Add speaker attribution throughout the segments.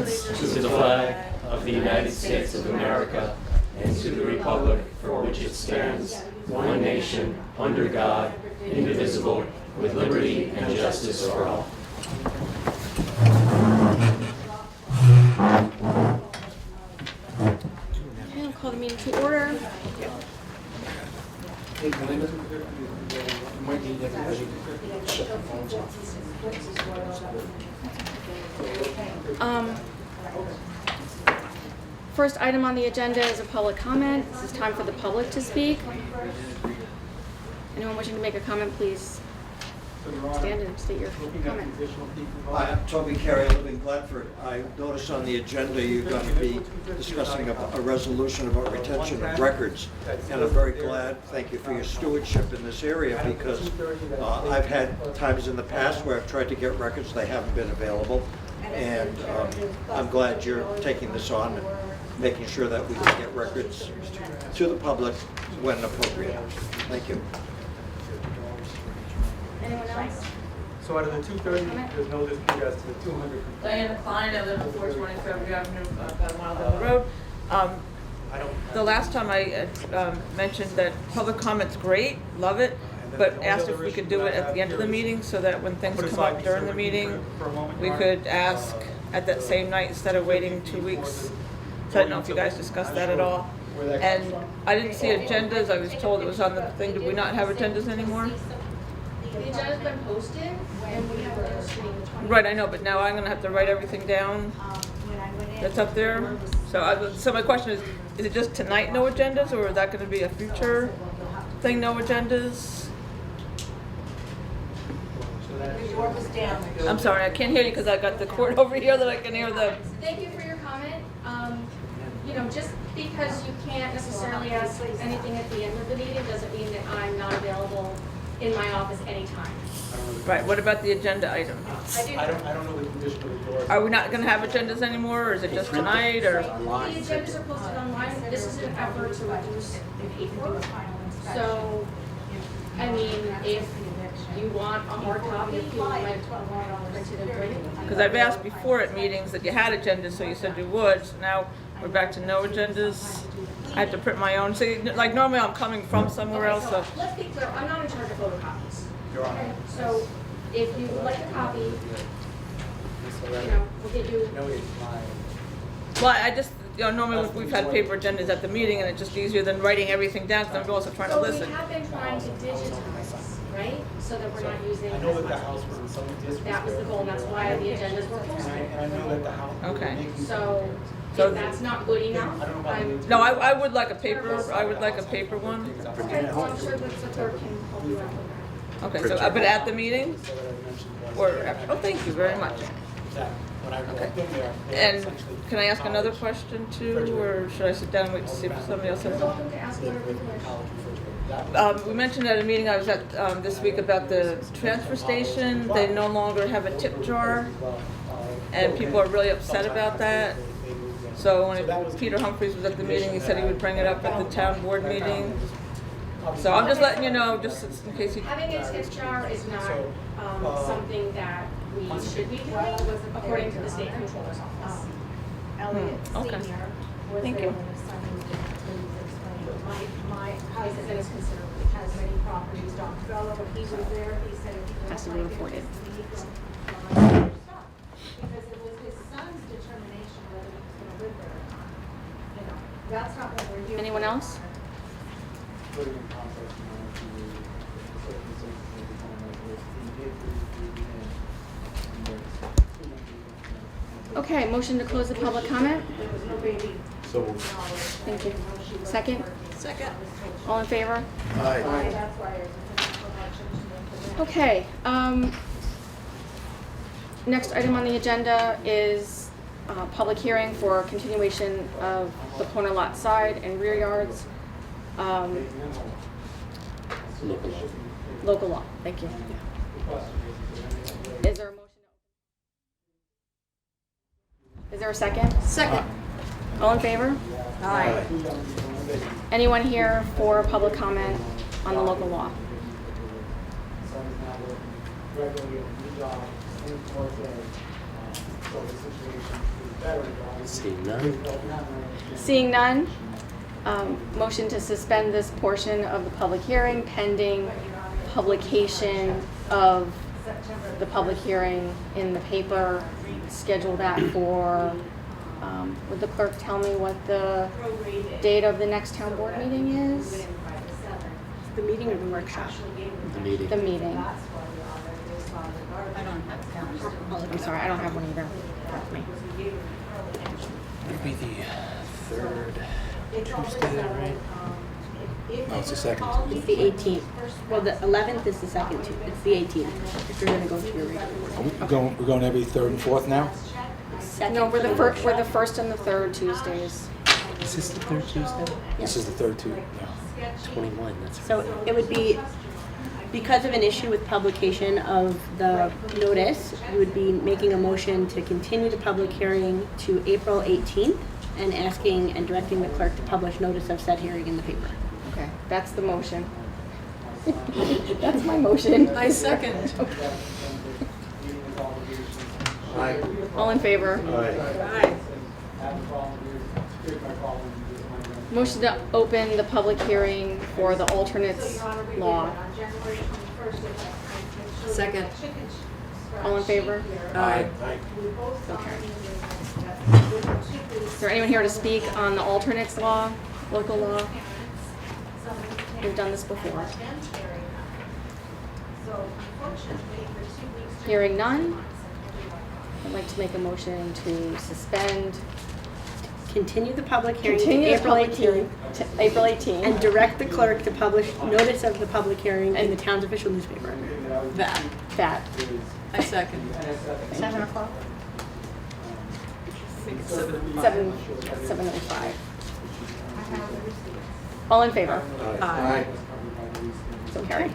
Speaker 1: allegiance to the flag of the United States of America and to the republic for which it stands, one nation, under God, indivisible, with liberty and justice for all.
Speaker 2: Okay, I'll call the meeting to order. First item on the agenda is a public comment. This is time for the public to speak. Anyone wishing to make a comment, please stand and state your comment.
Speaker 3: Hi, I'm Toby Carey, I live in Glenford. I noticed on the agenda you're going to be discussing a resolution about retention of records. And I'm very glad, thank you for your stewardship in this area, because I've had times in the past where I've tried to get records, they haven't been available. And I'm glad you're taking this on and making sure that we can get records to the public when appropriate. Thank you.
Speaker 2: Anyone else?
Speaker 4: So out of the 230, there's no dispute as to the 200.
Speaker 5: Diana Klein, I live at 420 Fairview Avenue, about a mile down the road. The last time I mentioned that public comment's great, love it, but asked if we could do it at the end of the meeting so that when things come up during the meeting, we could ask at that same night instead of waiting 2 weeks. So I don't know if you guys discussed that at all. And I didn't see agendas. I was told it was on the thing. Did we not have agendas anymore?
Speaker 2: The agenda's been posted and we have a screen.
Speaker 5: Right, I know, but now I'm gonna have to write everything down that's up there. So my question is it just tonight no agendas, or is that gonna be a future thing, no agendas? I'm sorry, I can't hear you because I got the cord over here that I can hear the...
Speaker 2: Thank you for your comment. Just because you can't necessarily ask anything at the end of the meeting doesn't mean that I'm not available in my office anytime.
Speaker 5: Right, what about the agenda item?
Speaker 4: I don't know the condition of the door.
Speaker 5: Are we not gonna have agendas anymore, or is it just tonight, or?
Speaker 2: The agendas are posted online. This is an effort to reduce paper. So, I mean, if you want a hard copy, you might print it and bring it.
Speaker 5: Because I've asked before at meetings that you had agendas, so you said you would, so now we're back to no agendas. I have to print my own. So, like, normally I'm coming from somewhere else, so.
Speaker 2: Let's be clear, I'm not in charge of photocopies. Okay? So, if you would like a copy, we'll get you.
Speaker 5: Well, I just, normally we've had paper agendas at the meeting, and it's just easier than writing everything down, because I'm also trying to listen.
Speaker 2: So we have been trying to digitize, right? So that we're not using.
Speaker 4: I know that the house was in some district.
Speaker 2: That was the goal, and that's why the agendas were posted.
Speaker 4: And I know that the house.
Speaker 5: Okay.
Speaker 2: So
Speaker 5: So
Speaker 2: if that's not good enough, I'm.
Speaker 5: No, I would like a paper, one.
Speaker 2: Okay, well, I'm sure that the clerk can help you out with that.
Speaker 5: Okay, so, but at the meeting? Or, after? Oh, thank you very much.
Speaker 4: When I walked in there.
Speaker 5: And can I ask another question too, or should I sit down and wait to see if somebody else has?
Speaker 2: You're welcome to ask whatever you wish.
Speaker 5: We mentioned at a meeting I was at this week about the transfer station. They no longer have a tip jar, and people are really upset about that. So when Peter Humphreys was at the meeting, he said he would bring it up at the town board meeting. So I'm just letting you know, just in case you...
Speaker 2: Having a tip jar is not something that we should be doing according to the state controller's office.
Speaker 5: Okay. Thank you.
Speaker 6: My husband has many properties, Dr. Bello, when he was there, he said if you
Speaker 2: Has to be
Speaker 6: don't like
Speaker 2: reported.
Speaker 6: it, just leave it. Because it was his son's determination whether he was gonna live there or not. That's not what we're doing.
Speaker 2: Anyone else? Okay, motion to close the public comment.
Speaker 4: So.
Speaker 2: Thank you. Second?
Speaker 5: Second.
Speaker 2: All in favor?
Speaker 3: Aye.
Speaker 6: That's why there's
Speaker 2: Okay, next item on the agenda is public hearing for continuation of the corner lot side and rear yards. Local law, thank you. Is there a motion? Is there a second?
Speaker 5: Second.
Speaker 2: All in favor?
Speaker 5: Aye.
Speaker 2: Anyone here for public comment on the local law?
Speaker 4: Regularly a new job in the court day. So the situation
Speaker 1: Seeing none.
Speaker 2: Seeing none, motion to suspend this portion of the public hearing pending publication of the public hearing in the paper. Schedule that for, would the clerk tell me what the date of the next town board meeting is?
Speaker 7: The meeting or the workshop?
Speaker 1: The meeting.
Speaker 2: The meeting.
Speaker 7: I don't have calendar.
Speaker 2: I'm sorry, I don't have one either.
Speaker 1: It'll be the third Tuesday, right? Oh, it's the second.
Speaker 7: It's the 18th. Well, the 11th is the second Tuesday. It's the 18th. If you're gonna go to your regular board.
Speaker 8: We're going every third and fourth now?
Speaker 7: Second
Speaker 2: No, we're the
Speaker 7: for
Speaker 2: first, we're the first and the third Tuesdays.
Speaker 1: Is this the third Tuesday?
Speaker 8: This is the third Tuesday.
Speaker 1: 21, that's right.
Speaker 7: So it would be, because of an issue with publication of the notice, you would be making a motion to continue the public hearing to April 18th and asking and directing the clerk to publish notice of said hearing in the paper.
Speaker 2: Okay, that's the motion. That's my motion.
Speaker 5: I second.
Speaker 2: All in favor?
Speaker 5: Aye.
Speaker 2: Motion to open the public hearing for the alternates law.
Speaker 5: Second.
Speaker 2: All in favor?
Speaker 5: Aye.
Speaker 2: Okay. Is there anyone here to speak on the alternates law, local law? We've done this before. Hearing none, I'd like to make a motion to suspend,
Speaker 7: Continue the public hearing to
Speaker 2: continue the
Speaker 7: April
Speaker 2: public
Speaker 7: 18th
Speaker 2: hearing to April 18th.
Speaker 7: and direct the clerk to publish notice of the public hearing in the town's official newspaper.
Speaker 5: That.
Speaker 2: That.
Speaker 5: I second.
Speaker 2: 7 o'clock?
Speaker 5: I think it's 7:05.
Speaker 2: 7:05. All in favor?
Speaker 5: Aye.
Speaker 2: So carried.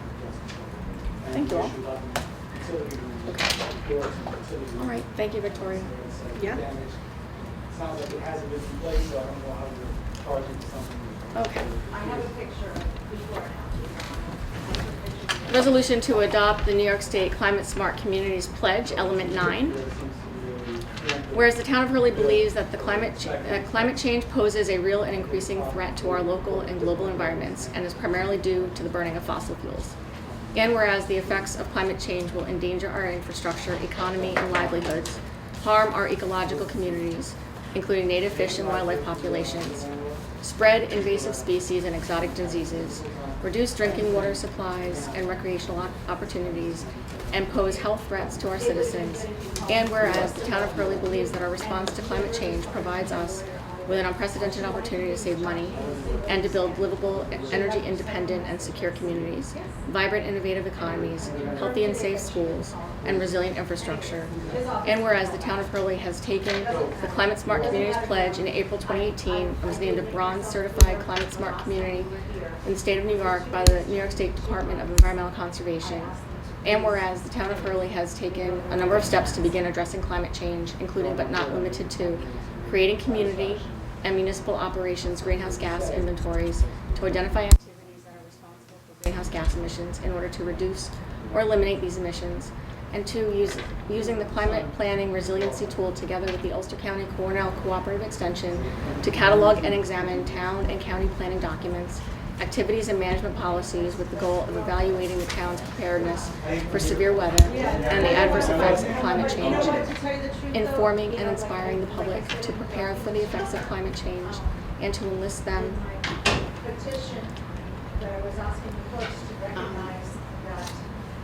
Speaker 2: Thank you all. Okay. All right, thank you, Victoria.
Speaker 7: Yeah?
Speaker 4: Sounds like it hasn't been replaced, so I don't know how to charge it to something.
Speaker 2: Okay.
Speaker 6: I have a picture before now.
Speaker 2: Resolution to adopt the New York State Climate Smart Communities Pledge, Element 9. Whereas the town of Hurley believes that the climate change poses a real and increasing threat to our local and global environments and is primarily due to the burning of fossil fuels. And whereas the effects of climate change will endanger our infrastructure, economy, and livelihoods, harm our ecological communities, including native fish and wildlife populations, spread invasive species and exotic diseases, reduce drinking water supplies and recreational opportunities, and pose health threats to our citizens. And whereas the town of Hurley believes that our response to climate change provides us with an unprecedented opportunity to save money and to build livable, energy-independent, and secure communities, vibrant, innovative economies, healthy and safe schools, and resilient infrastructure. And whereas the town of Hurley has taken the Climate Smart Communities Pledge in April 2018 and was named a Bronze Certified Climate Smart Community in the state of New York by the New York State Department of Environmental Conservation. And whereas the town of Hurley has taken a number of steps to begin addressing climate change, including but not limited to creating community and municipal operations greenhouse gas inventories to identify activities that are responsible for greenhouse gas emissions in order to reduce or eliminate these emissions, and two, using the climate planning resiliency tool together with the Ulster County Cornell Cooperative Extension to catalog and examine town and county planning documents, activities and management policies with the goal of evaluating the town's preparedness for severe weather and the adverse effects of climate change, informing and inspiring the public to prepare for the effects of climate change and to enlist them
Speaker 6: Petition that I was asking the clerks to recognize that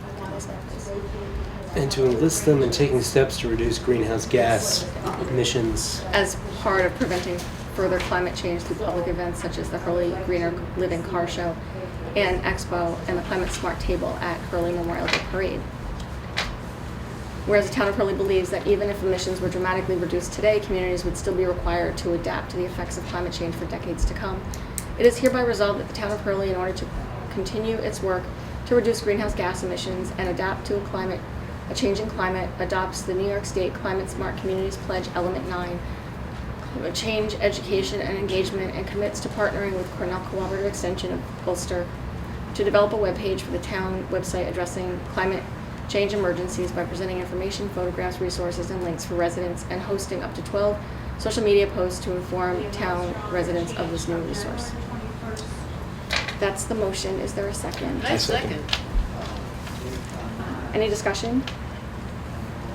Speaker 6: I wanted them to go through.
Speaker 1: And to enlist them in taking steps to reduce greenhouse gas emissions.
Speaker 2: as part of preventing further climate change through public events such as the Hurley Greener Living Car Show and Expo and the Climate Smart Table at Hurley Memorial Day Parade. Whereas the town of Hurley believes that even if emissions were dramatically reduced today, communities would still be required to adapt to the effects of climate change for decades to come. It is hereby resolved that the town of Hurley, in order to continue its work to reduce greenhouse gas emissions and adapt to a changing climate, adopts the New York State Climate Smart Communities Pledge, Element 9, climate change, education, and engagement, and commits to partnering with Cornell Cooperative Extension of Ulster to develop a webpage for the town website addressing climate change emergencies by presenting information, photographs, resources, and links for residents, and hosting up to 12 social media posts to inform town residents of this new resource. That's the motion. Is there a second?
Speaker 8: I second.
Speaker 2: Any discussion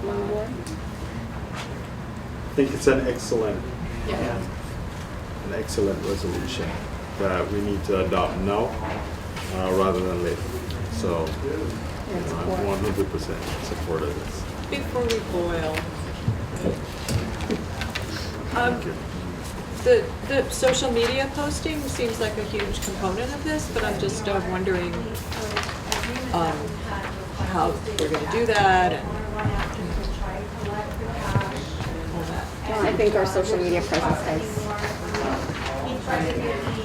Speaker 2: among the board?
Speaker 9: I think it's an excellent resolution that we need to adopt now rather than later. So I'm 100% support of this.
Speaker 10: Before we boil,
Speaker 9: Thank you.
Speaker 10: the social media posting seems like a huge component of this, but I'm just wondering how we're going to do that and all that.
Speaker 2: I think our social media presence has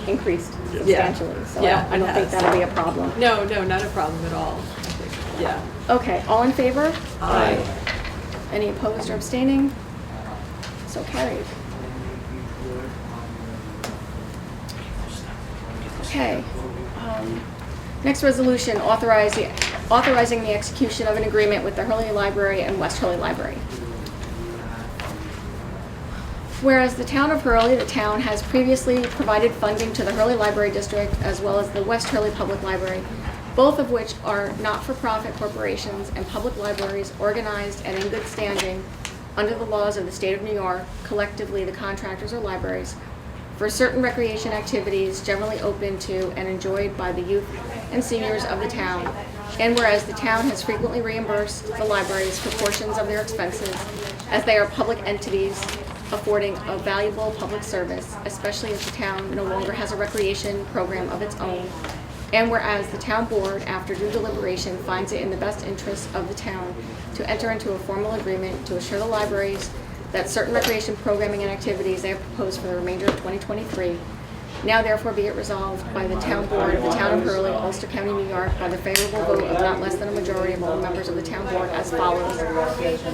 Speaker 2: increased substantially, so
Speaker 10: Yeah,
Speaker 2: I don't
Speaker 10: it
Speaker 2: think
Speaker 10: has.
Speaker 2: that'll be a problem.
Speaker 10: No, not a problem at all. I think, yeah.
Speaker 2: Okay, all in favor?
Speaker 10: Aye.
Speaker 2: Any opposed or abstaining? So carried. Okay. Next resolution, authorizing the execution of an agreement with the Hurley Library and West Hurley Library. Whereas the town of Hurley, the town has previously provided funding to the Hurley Library District as well as the West Hurley Public Library, both of which are not-for-profit corporations and public libraries organized and in good standing under the laws of the state of New York, collectively the contractors or libraries, for certain recreation activities generally open to and enjoyed by the youth and seniors of the town. And whereas the town has frequently reimbursed the libraries for portions of their expenses, as they are public entities affording a valuable public service, especially if the town no longer has a recreation program of its own. And whereas the town board, after due deliberation, finds it in the best interest of the town to enter into a formal agreement to assure the libraries that certain recreation programming and activities they have proposed for the remainder of 2023, now therefore be it resolved by the town board of the town of Hurley, Ulster County, New York, by the favorable vote of not less than a majority of all members of the town board as follows.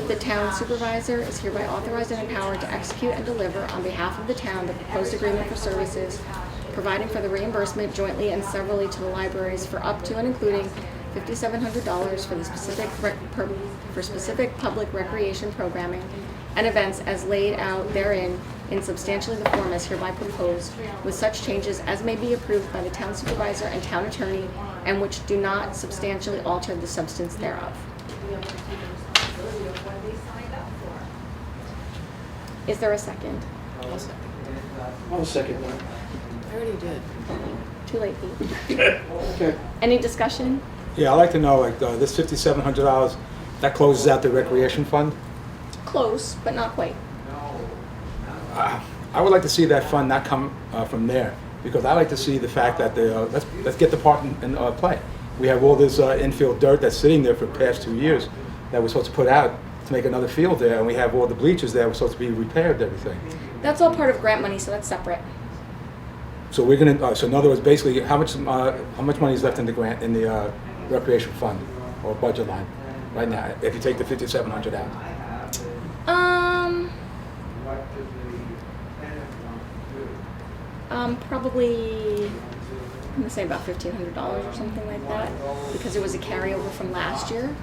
Speaker 2: The town supervisor is hereby authorized and empowered to execute and deliver on behalf of the town the proposed agreement for services, providing for the reimbursement jointly and severally to the libraries for up to and including $5,700 for the specific public recreation programming and events as laid out therein in substantially the form as hereby proposed, with such changes as may be approved by the town supervisor and town attorney, and which do not substantially alter the substance thereof. Is there a second?
Speaker 8: I'll second that.
Speaker 10: I already did.
Speaker 2: Too late, Pete.
Speaker 8: Okay.
Speaker 2: Any discussion?
Speaker 8: Yeah, I'd like to know, like, this $5,700, that closes out the recreation fund?
Speaker 2: Close, but not quite.
Speaker 8: I would like to see that fund not come from there, because I like to see the fact that let's get the park in play. We have all this infield dirt that's sitting there for the past 2 years that we're supposed to put out to make another field there, and we have all the bleachers there, we're supposed to be repaired, everything.
Speaker 2: That's all part of grant money, so that's separate.
Speaker 8: So we're gonna, so in other words, basically, how much money is left in the grant, in the recreation fund or budget line right now, if you take the $5,700 out?
Speaker 2: Probably, I'm gonna say about $1,500 or something like that, because it was a carryover from last year.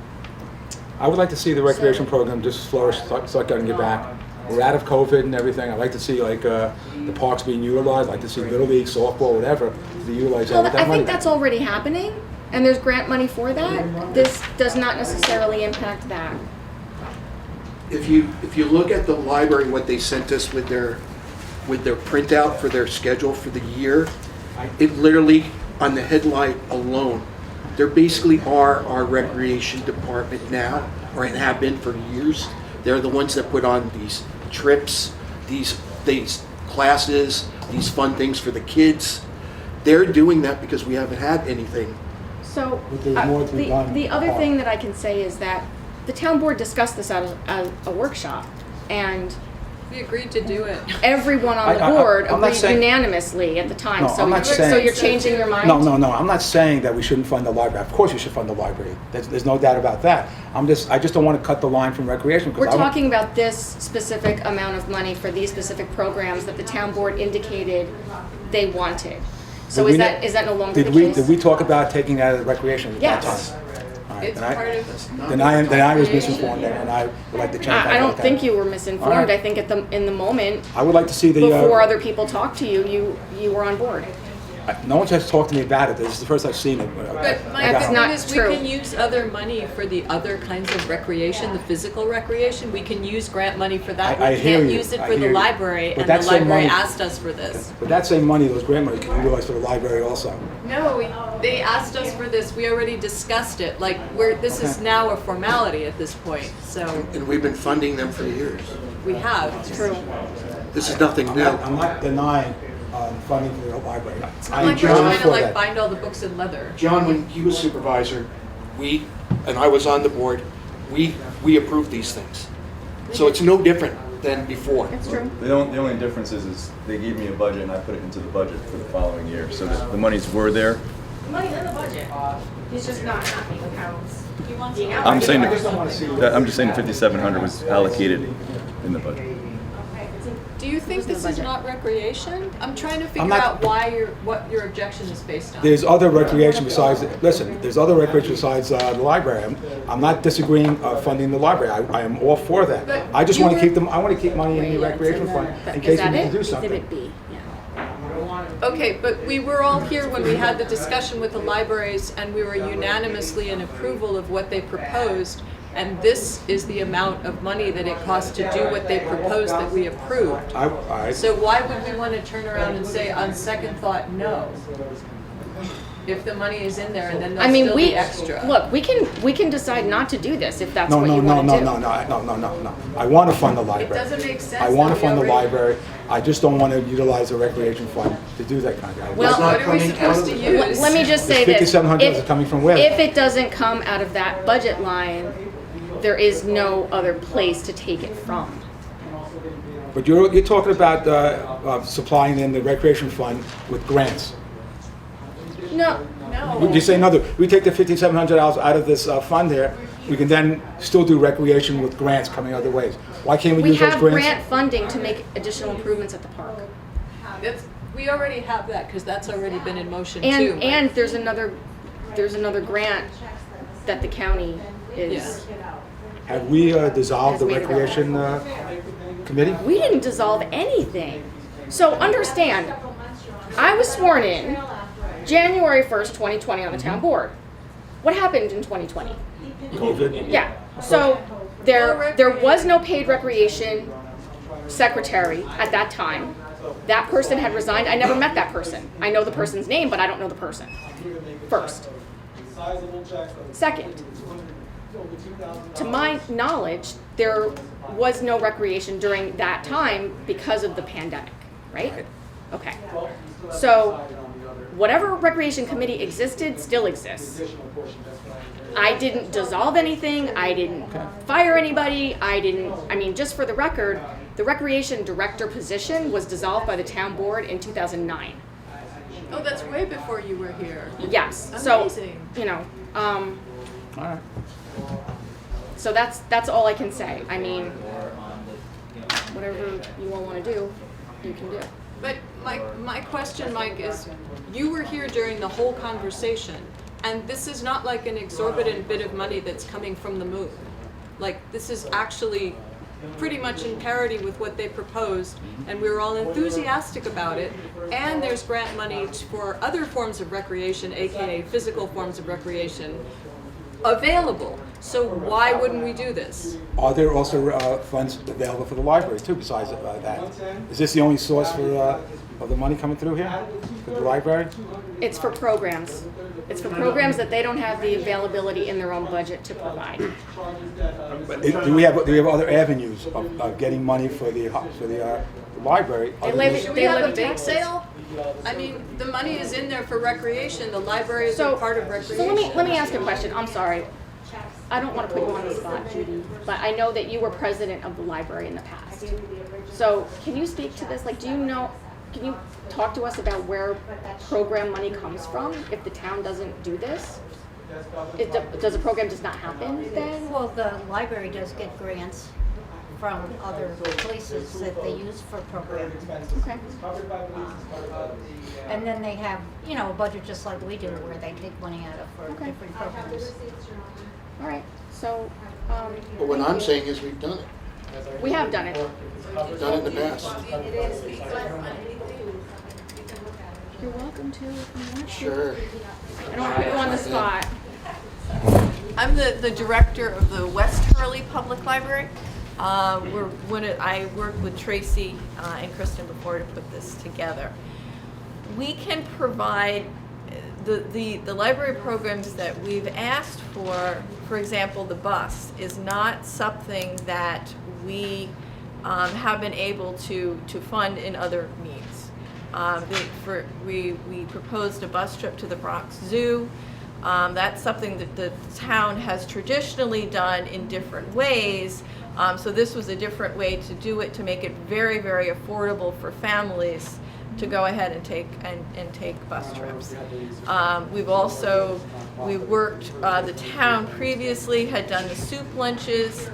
Speaker 8: I would like to see the recreation program just flourish, start getting it back. We're out of COVID and everything. I'd like to see like the parks being utilized. I'd like to see Little League, softball, whatever, be utilized.
Speaker 2: Well,
Speaker 8: with that
Speaker 2: I
Speaker 8: money.
Speaker 2: think that's already happening, and there's grant money for that. This does not necessarily impact that.
Speaker 11: If you look at the library, what they sent us with their printout for their schedule for the year, it literally, on the headlight alone, they basically are our recreation department now, or have been for years. They're the ones that put on these trips, these classes, these fun things for the kids. They're doing that because we haven't had anything.
Speaker 2: So,
Speaker 8: But there's more to be done.
Speaker 2: the other thing that I can say is that the town board discussed this at a workshop, and
Speaker 10: We agreed to do it.
Speaker 2: everyone on the
Speaker 8: I-
Speaker 2: board
Speaker 8: I'm not
Speaker 2: agreed
Speaker 8: saying-
Speaker 2: unanimously at the time.
Speaker 8: No,
Speaker 2: So
Speaker 8: I'm not saying-
Speaker 2: so you're changing your mind?
Speaker 8: No, I'm not saying that we shouldn't fund the library. Of course you should fund the library. There's no doubt about that. I just don't want to cut the line from recreation. 'Cause
Speaker 2: We're
Speaker 8: I don't-
Speaker 2: talking about this specific amount of money for these specific programs that the town board indicated they wanted. So
Speaker 8: Did
Speaker 2: is
Speaker 8: we
Speaker 2: that no longer the
Speaker 8: Did
Speaker 2: case?
Speaker 8: we talk about taking that out of recreation at that
Speaker 2: Yes.
Speaker 8: time? All tonight.
Speaker 10: It's
Speaker 8: Then
Speaker 10: part of.
Speaker 8: then I was misinformed, and I would like to change that.
Speaker 2: I don't think you were misinformed.
Speaker 8: All right.
Speaker 2: I think in the moment,
Speaker 8: I would like to see the.
Speaker 2: before other people talked to you, you were on board.
Speaker 8: No one has talked to me about it. This is the first I've seen it.
Speaker 10: But
Speaker 8: I
Speaker 10: my
Speaker 8: got-
Speaker 10: thing
Speaker 2: not
Speaker 10: is,
Speaker 2: true.
Speaker 10: we can use other money for the other kinds of recreation, the physical recreation. We can use grant money for that.
Speaker 8: I
Speaker 10: We
Speaker 8: hear
Speaker 10: can't
Speaker 8: you.
Speaker 10: use it
Speaker 8: I
Speaker 10: for the
Speaker 8: hear you.
Speaker 10: library,
Speaker 8: But
Speaker 10: and the
Speaker 8: that same
Speaker 10: library
Speaker 8: money-
Speaker 10: asked us for this.
Speaker 8: But that same money, those grant money, can be utilized for the library also.
Speaker 10: No, they asked us for this. We already discussed it. Like, this is
Speaker 8: Okay.
Speaker 10: now a formality at this point. So
Speaker 11: And we've been funding them for years.
Speaker 10: we have.
Speaker 2: True.
Speaker 11: This is nothing new.
Speaker 8: I'm not denying funding for the library.
Speaker 10: It's
Speaker 8: I
Speaker 10: not like we're
Speaker 8: am
Speaker 10: trying to
Speaker 8: for
Speaker 10: like
Speaker 8: that.
Speaker 10: bind all the books in leather.
Speaker 11: John, when he was supervisor, and I was on the board, we approved these things. So it's no different than before.
Speaker 2: It's true.
Speaker 12: The only difference is they gave me a budget and I put it into the budget for the following year, so that the monies were there.
Speaker 2: The money's in the budget. He's just not happy with how it's being
Speaker 12: I'm
Speaker 2: allocated.
Speaker 12: saying
Speaker 8: I just don't want to see.
Speaker 12: I'm just saying 5,700 was allocated in the budget.
Speaker 10: Do you think this is not recreation? I'm trying to figure
Speaker 8: not-
Speaker 10: out what your objection is based on.
Speaker 8: There's other recreation besides, listen, there's other recreation besides the library. I'm not disagreeing funding the library. I am all for that.
Speaker 10: But
Speaker 8: I just
Speaker 10: you
Speaker 8: want to
Speaker 10: were-
Speaker 8: keep them, I want to keep money in the recreation fund in case we need to do something.
Speaker 7: Exhibit B, yeah.
Speaker 10: Okay, but we were all here when we had the discussion with the libraries, and we were unanimously in approval of what they proposed, and this is the amount of money that it costs to do what they proposed that we approved. So why would we want to turn around and say, on second thought, no? If the money is in there and then
Speaker 2: I
Speaker 10: there'll
Speaker 2: mean,
Speaker 10: still be extra.
Speaker 2: look, we can decide not to do this if that's
Speaker 8: No,
Speaker 2: what
Speaker 8: no,
Speaker 2: you
Speaker 8: no,
Speaker 2: want
Speaker 8: no,
Speaker 2: to do.
Speaker 8: no. I want to fund the library.
Speaker 10: doesn't make sense
Speaker 8: I want
Speaker 10: that
Speaker 8: to
Speaker 10: we
Speaker 8: fund the
Speaker 10: already-
Speaker 8: library. I just don't want to utilize the recreation fund to do that kind of thing.
Speaker 10: Well,
Speaker 11: It's not
Speaker 10: what are we
Speaker 11: coming out
Speaker 10: supposed
Speaker 11: of
Speaker 10: to
Speaker 11: the-
Speaker 10: use?
Speaker 2: Let me just say this.
Speaker 8: 5,700 is coming from where?
Speaker 2: If it doesn't come out of that budget line, there is no other place to take it from.
Speaker 8: But you're talking about supplying in the recreation fund with grants.
Speaker 2: No,
Speaker 8: You say another, we take the $5,700 out of this fund here, we can then still do recreation with grants coming other ways. Why can't we
Speaker 2: we
Speaker 8: use those
Speaker 2: have
Speaker 8: grants?
Speaker 2: grant funding to make additional improvements at the park.
Speaker 10: We already have that, because that's already been in motion too.
Speaker 2: And there's another grant that the county is.
Speaker 8: Have we dissolved the recreation committee?
Speaker 2: We didn't dissolve anything. So understand, I was sworn in January 1st, 2020 on the town board. What happened in 2020?
Speaker 8: COVID?
Speaker 2: Yeah, so there was no paid recreation secretary at that time. That person had resigned. I never met that person. I know the person's name, but I don't know the person. First. Second, to my knowledge, there was no recreation during that time because of the pandemic, right? Okay. So whatever recreation committee existed still exists. I didn't dissolve anything. I didn't fire anybody. I mean, just for the record, the recreation director position was dissolved by the town board in 2009.
Speaker 10: Oh, that's way before you were here.
Speaker 2: Yes.
Speaker 10: Amazing.
Speaker 2: So, you know,
Speaker 8: All right.
Speaker 2: so that's all I can say. I mean, whatever you all want to do, you can do.
Speaker 10: But my question, Mike, is you were here during the whole conversation, and this is not like an exorbitant bit of money that's coming from the moon. Like, this is actually pretty much in parity with what they proposed, and we were all enthusiastic about it. And there's grant money for other forms of recreation, aka physical forms of recreation, available. So why wouldn't we do this?
Speaker 8: Are there also funds available for the library too, besides that? Is this the only source for, of the money coming through here, for the library?
Speaker 2: It's for programs. It's for programs that they don't have the availability in their own budget to provide.
Speaker 8: But do we have other avenues of getting money for the library?
Speaker 2: They
Speaker 8: other
Speaker 2: live-
Speaker 8: than-
Speaker 10: Should we
Speaker 2: They
Speaker 10: have
Speaker 2: live
Speaker 10: a
Speaker 2: in
Speaker 10: bake
Speaker 2: taxes.
Speaker 10: sale? I mean, the money is in there for recreation. The libraries are part of recreation.
Speaker 2: So let me ask a question. I'm sorry. I don't want to put you on the spot, Judy, but I know that you were president of the library in the past. So can you speak to this? Like, can you talk to us about where program money comes from if the town doesn't do this? Does the program just not happen then?
Speaker 13: Well, the library does get grants from other places that they use for programs.
Speaker 2: Okay.
Speaker 13: And then they have, you know, a budget just like we do, where they take money out of for
Speaker 2: Okay.
Speaker 13: different programs.
Speaker 2: All right, so,
Speaker 11: But what I'm saying is we've done it.
Speaker 2: we have done it.
Speaker 11: Done it in the past.
Speaker 2: You're welcome to if you want to.
Speaker 11: Sure.
Speaker 2: I don't want to put you on the spot.
Speaker 10: I'm the director of the West Hurley Public Library. I worked with Tracy and Kristen before to put this together. We can provide the library programs that we've asked for example, the bus, is not something that we have been able to fund in other means. We proposed a bus trip to the Bronx Zoo. That's something that the town has traditionally done in different ways. So this was a different way to do it, to make it very, very affordable for families to go ahead and take bus trips. We worked, the town previously had done the soup lunches.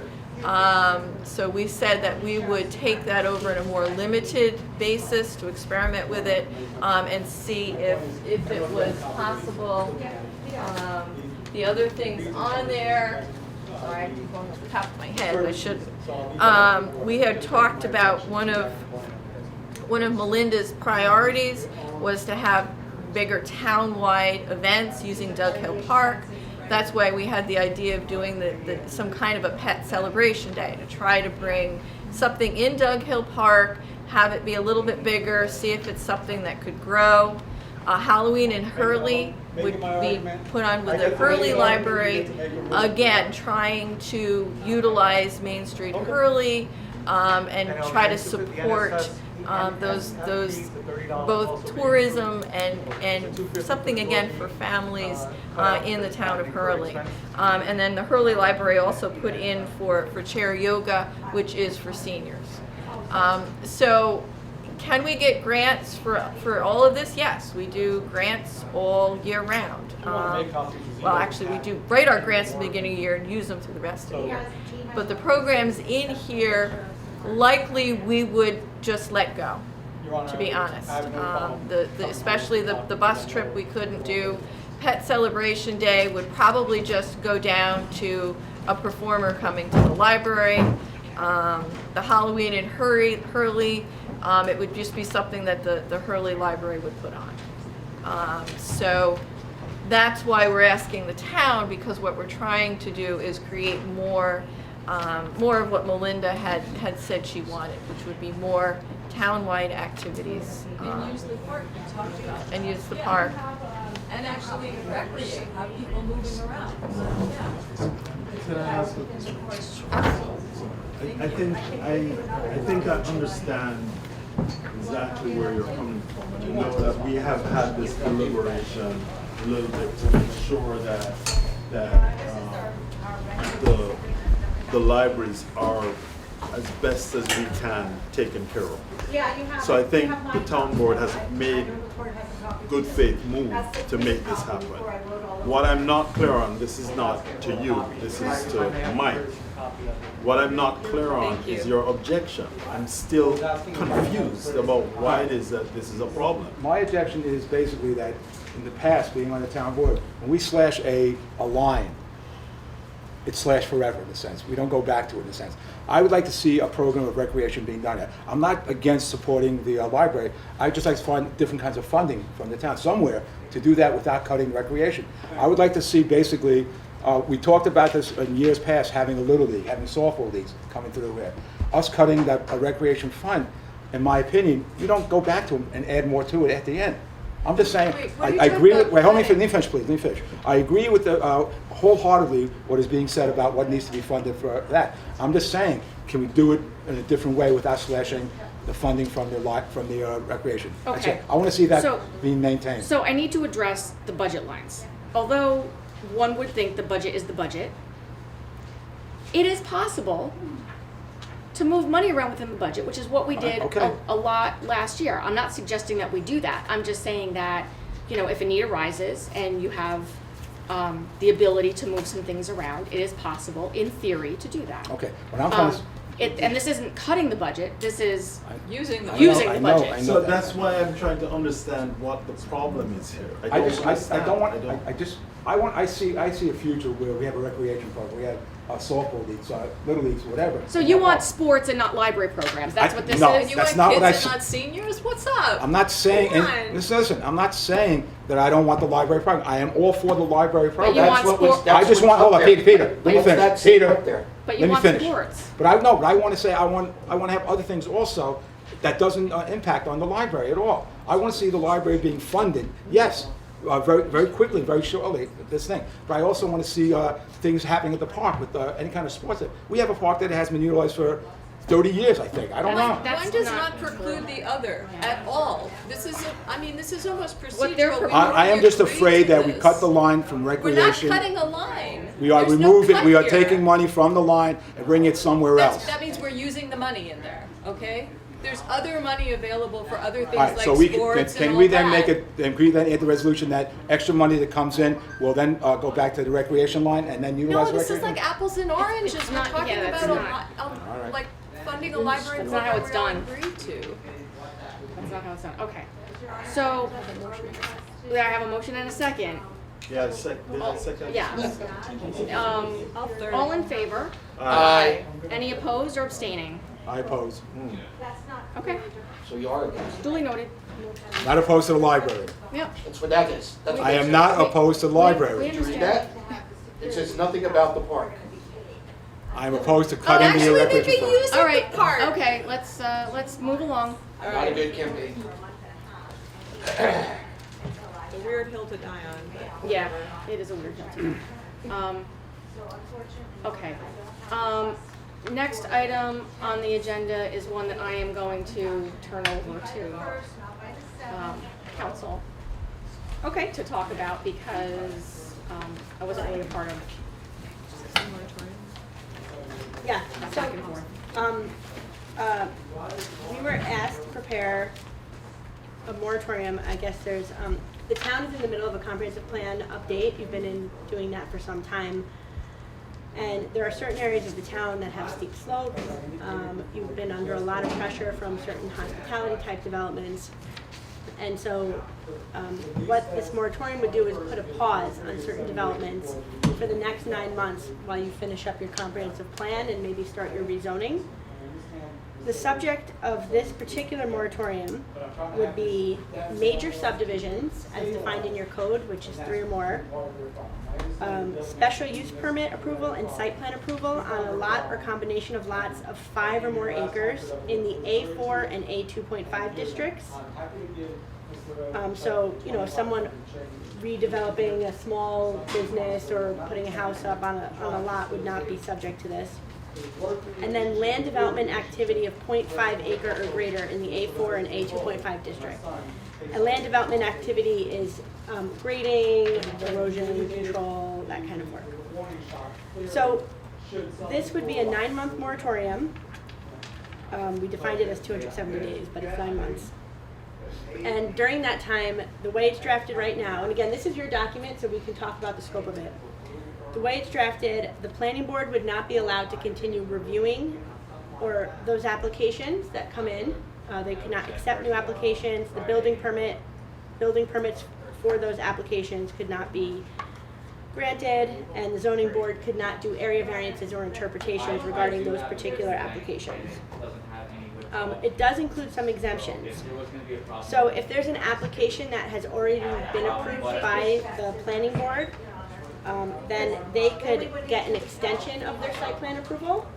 Speaker 10: So we said that we would take that over in a more limited basis to experiment with it and see if it was possible. The other things on there, sorry, I'm going off the top of my head, I shouldn't. We had talked about one of Melinda's priorities was to have bigger town-wide events using Dug Hill Park. That's why we had the idea of doing some kind of a pet celebration day, to try to bring something in Dug Hill Park, have it be a little bit bigger, see if it's something that could grow. Halloween in Hurley would be put on with the Hurley Library, again trying to utilize Main Street Hurley and try to support those both tourism and something again for families in the town of Hurley. And then the Hurley Library also put in for chair yoga, which is for seniors. So can we get grants for all of this? Yes, we do grants all year round. Well, actually, we do write our grants at the beginning of the year and use them through the rest of the year. But the programs in here, likely we would just let go, to be honest. Especially the bus trip we couldn't do. Pet Celebration Day would probably just go down to a performer coming to the library. The Halloween in Hurley, it would just be something that the Hurley Library would put on. So that's why we're asking the town, because what we're trying to do is create more of what Melinda had said she wanted, which would be more town-wide activities. And use the park we talked about.
Speaker 2: And use the park.
Speaker 10: And actually recreate, have people moving around. So,
Speaker 9: Can I ask a question? I think I understand exactly where you're coming from. You know that we have had this deliberation a little bit to make sure that the libraries are as best as we can taken care of. So I think the town board has made good faith move to make this happen. What I'm not clear on, this is not to you, this is to Mike. What I'm not clear on is your objection. I'm still confused about why it is that this is a problem.
Speaker 8: My objection is basically that in the past, being on the town board, when we slash a line, it's slashed forever in a sense. We don't go back to it in a sense. I would like to see a program of recreation being done here. I'm not against supporting the library. I'd just like to find different kinds of funding from the town somewhere to do that without cutting recreation. I would like to see basically, we talked about this in years past, having a little league, having softball leagues coming to the rear. Us cutting that a recreation fund, in my opinion, you don't go back to them and add more to it at the end. I'm just saying, I agree with, wait, let me finish, please, let me finish. I agree with wholeheartedly what is being said about what needs to be funded for that. I'm just saying, can we do it in a different way without slashing the funding from the recreation? That's
Speaker 2: Okay.
Speaker 8: it. I want to see that
Speaker 2: So-
Speaker 8: being maintained.
Speaker 2: So I need to address the budget lines. Although one would think the budget is the budget, it is possible to move money around within the budget, which is what we did
Speaker 8: Okay.
Speaker 2: a lot last year. I'm not suggesting that we do that. I'm just saying that, if a need arises and you have the ability to move some things around, it is possible, in theory, to do that.
Speaker 8: Okay, what I'm trying to,
Speaker 2: and this isn't cutting the budget, this is
Speaker 10: Using the.
Speaker 2: using
Speaker 8: I
Speaker 2: the
Speaker 8: know,
Speaker 2: budget.
Speaker 8: I know
Speaker 9: So
Speaker 8: that.
Speaker 9: that's why I'm trying to understand what the problem is here.
Speaker 8: I don't want,
Speaker 9: understand.
Speaker 8: I see a future where we have a recreation park, we have softball leagues, little leagues, whatever.
Speaker 2: So you want sports and not library programs, that's what this
Speaker 8: no.
Speaker 2: is?
Speaker 10: And you
Speaker 8: That's
Speaker 10: want
Speaker 8: not what I
Speaker 10: kids and
Speaker 8: s-
Speaker 10: not seniors? What's up?
Speaker 8: I'm not saying,
Speaker 10: Come
Speaker 8: and
Speaker 10: on.
Speaker 8: listen, I'm not saying that I don't want the library program. I am all for the library program.
Speaker 2: you want sport-
Speaker 8: I just want, hold on, Peter, let me
Speaker 11: What's that
Speaker 8: finish.
Speaker 11: say
Speaker 8: Peter,
Speaker 11: up there?
Speaker 2: But you
Speaker 8: let me
Speaker 2: want
Speaker 8: finish.
Speaker 2: sports.
Speaker 8: But I want to say, I want to have other things also that doesn't impact on the library at all. I want to see the library being funded, yes, very, very quickly, very shortly, this thing. But I also want to see things happening at the park with any kind of sports. We have a park that has been utilized for 30 years, I think. I don't know.
Speaker 10: One does not preclude the other at all. This is, this is almost
Speaker 2: What they're
Speaker 10: procedural. We
Speaker 8: I am just
Speaker 10: agreed
Speaker 8: afraid
Speaker 10: to
Speaker 8: that we
Speaker 10: this.
Speaker 8: cut the line from
Speaker 10: We're not
Speaker 8: recreation.
Speaker 10: cutting a line.
Speaker 8: We are
Speaker 10: There's no
Speaker 8: removing,
Speaker 10: cut
Speaker 8: we are
Speaker 10: here.
Speaker 8: taking money from the line and bringing it somewhere else.
Speaker 10: That means we're using the money in there, okay? There's other money available for other things
Speaker 8: All right,
Speaker 10: like
Speaker 8: so we
Speaker 10: sports
Speaker 8: can
Speaker 10: and
Speaker 8: we
Speaker 10: all
Speaker 8: then make
Speaker 10: that.
Speaker 8: it, then we then add the resolution that extra money that comes in will then go back to the recreation line and then
Speaker 10: No,
Speaker 8: utilize
Speaker 10: this is
Speaker 8: recreation?
Speaker 10: like apples and oranges.
Speaker 2: it's
Speaker 10: We're
Speaker 2: not-
Speaker 10: talking
Speaker 2: yeah, that's
Speaker 10: about
Speaker 8: All right.
Speaker 10: like funding a library
Speaker 2: That's not how
Speaker 10: program
Speaker 2: it's
Speaker 10: we all
Speaker 2: done.
Speaker 10: agreed to.
Speaker 2: That's not how it's done, okay. So, I have a motion and a second.
Speaker 9: Yeah, did I second?
Speaker 2: Yeah.
Speaker 10: I'll third.
Speaker 2: All in favor?
Speaker 11: Aye.
Speaker 2: Any opposed or abstaining?
Speaker 8: I oppose.
Speaker 2: Okay,
Speaker 11: So you are against.
Speaker 2: duly noted.
Speaker 8: Not opposed to the library.
Speaker 2: Yep.
Speaker 11: That's what that is. That's what
Speaker 8: I
Speaker 11: that
Speaker 8: am
Speaker 11: says.
Speaker 8: not opposed to the
Speaker 2: We
Speaker 8: library.
Speaker 11: Did you read
Speaker 2: understand.
Speaker 11: that? It says nothing about the park.
Speaker 8: I am opposed to
Speaker 10: Oh,
Speaker 8: cutting the
Speaker 10: actually, they'd
Speaker 8: recreation
Speaker 10: be
Speaker 8: fund.
Speaker 10: using
Speaker 2: All right,
Speaker 10: the park.
Speaker 2: okay, let's move along.
Speaker 11: Not a good campaign.
Speaker 10: A weird hill to die on.
Speaker 2: Yeah, it is a weird hill to okay. Next item on the agenda is one that I am going to turn over to council. Okay, to talk about because I wasn't really a part of
Speaker 7: Yeah,
Speaker 2: that
Speaker 7: so,
Speaker 2: back and forth.
Speaker 7: we were asked to prepare a moratorium. I guess there's, the town is in the middle of a comprehensive plan update. You've been doing that for some time. And there are certain areas of the town that have steep slopes. You've been under a lot of pressure from certain hospitality type developments. And so what this moratorium would do is put a pause on certain developments for the next 9 months while you finish up your comprehensive plan and maybe start your rezoning. The subject of this particular moratorium would be major subdivisions as defined in your code, which is 3 or more, special use permit approval and site plan approval on a lot or combination of lots of 5 or more acres in the A4 and A2.5 districts. So, you know, someone redeveloping a small business or putting a house up on a lot would not be subject to this. And then land development activity of 0.5 acre or greater in the A4 and A2.5 district. And land development activity is grading, erosion control, that kind of work. So this would be a 9-month moratorium. We defined it as 270 days, but it's 9 months. And during that time, the way it's drafted right now, and again, this is your document, so we can talk about the scope of it. The way it's drafted, the planning board would not be allowed to continue reviewing or those applications that come in. They could not accept new applications. The building permits for those applications could not be granted, and the zoning board could not do area variances or interpretations regarding those particular applications. It does include some exemptions. So if there's an application that has already been approved by the planning board, then they could get an extension of their site plan approval,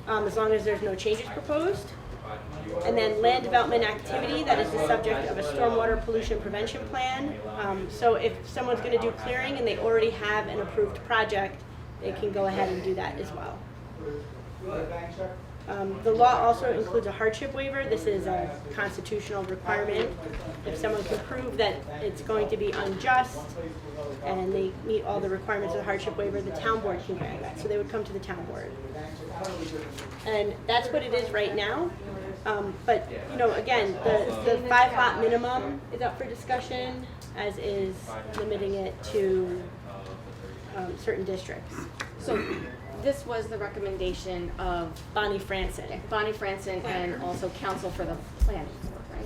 Speaker 7: as long as there's no changes proposed. And then land development activity that is the subject of a stormwater pollution prevention plan. So if someone's going to do clearing and they already have an approved project, they can go ahead and do that as well. The law also includes a hardship waiver. This is a constitutional requirement. If someone can prove that it's going to be unjust and they meet all the requirements of the hardship waiver, the town board can grant that. So they would come to the town board. And that's what it is right now. But, you know, again, the 5-lot minimum is up for discussion, as is limiting it to certain districts.
Speaker 2: So this was the recommendation of
Speaker 7: Bonnie Franson.
Speaker 2: Bonnie Franson and also counsel for the planning board, right?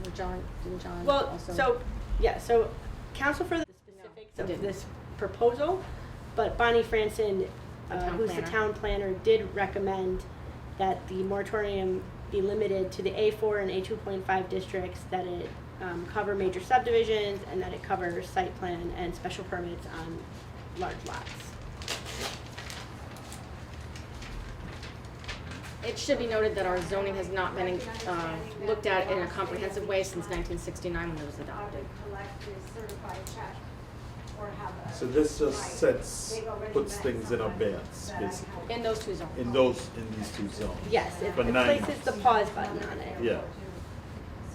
Speaker 2: And didn't John
Speaker 7: Well,
Speaker 2: also?
Speaker 7: so counsel for the specifics of this proposal, but Bonnie Franson, who's the
Speaker 2: planner.
Speaker 7: town planner, did recommend that the moratorium be limited to the A4 and A2.5 districts, that it cover major subdivisions, and that it covers site plan and special permits on large lots.
Speaker 2: It should be noted that our zoning has not been looked at in a comprehensive way since 1969 when it was adopted.
Speaker 6: Collect a certified check or have a.
Speaker 9: So this just puts things in abeyance, basically,
Speaker 2: In those two zones.
Speaker 9: in these two zones.
Speaker 7: Yes, it
Speaker 9: For 9
Speaker 7: places the pause button on it.
Speaker 9: Yeah.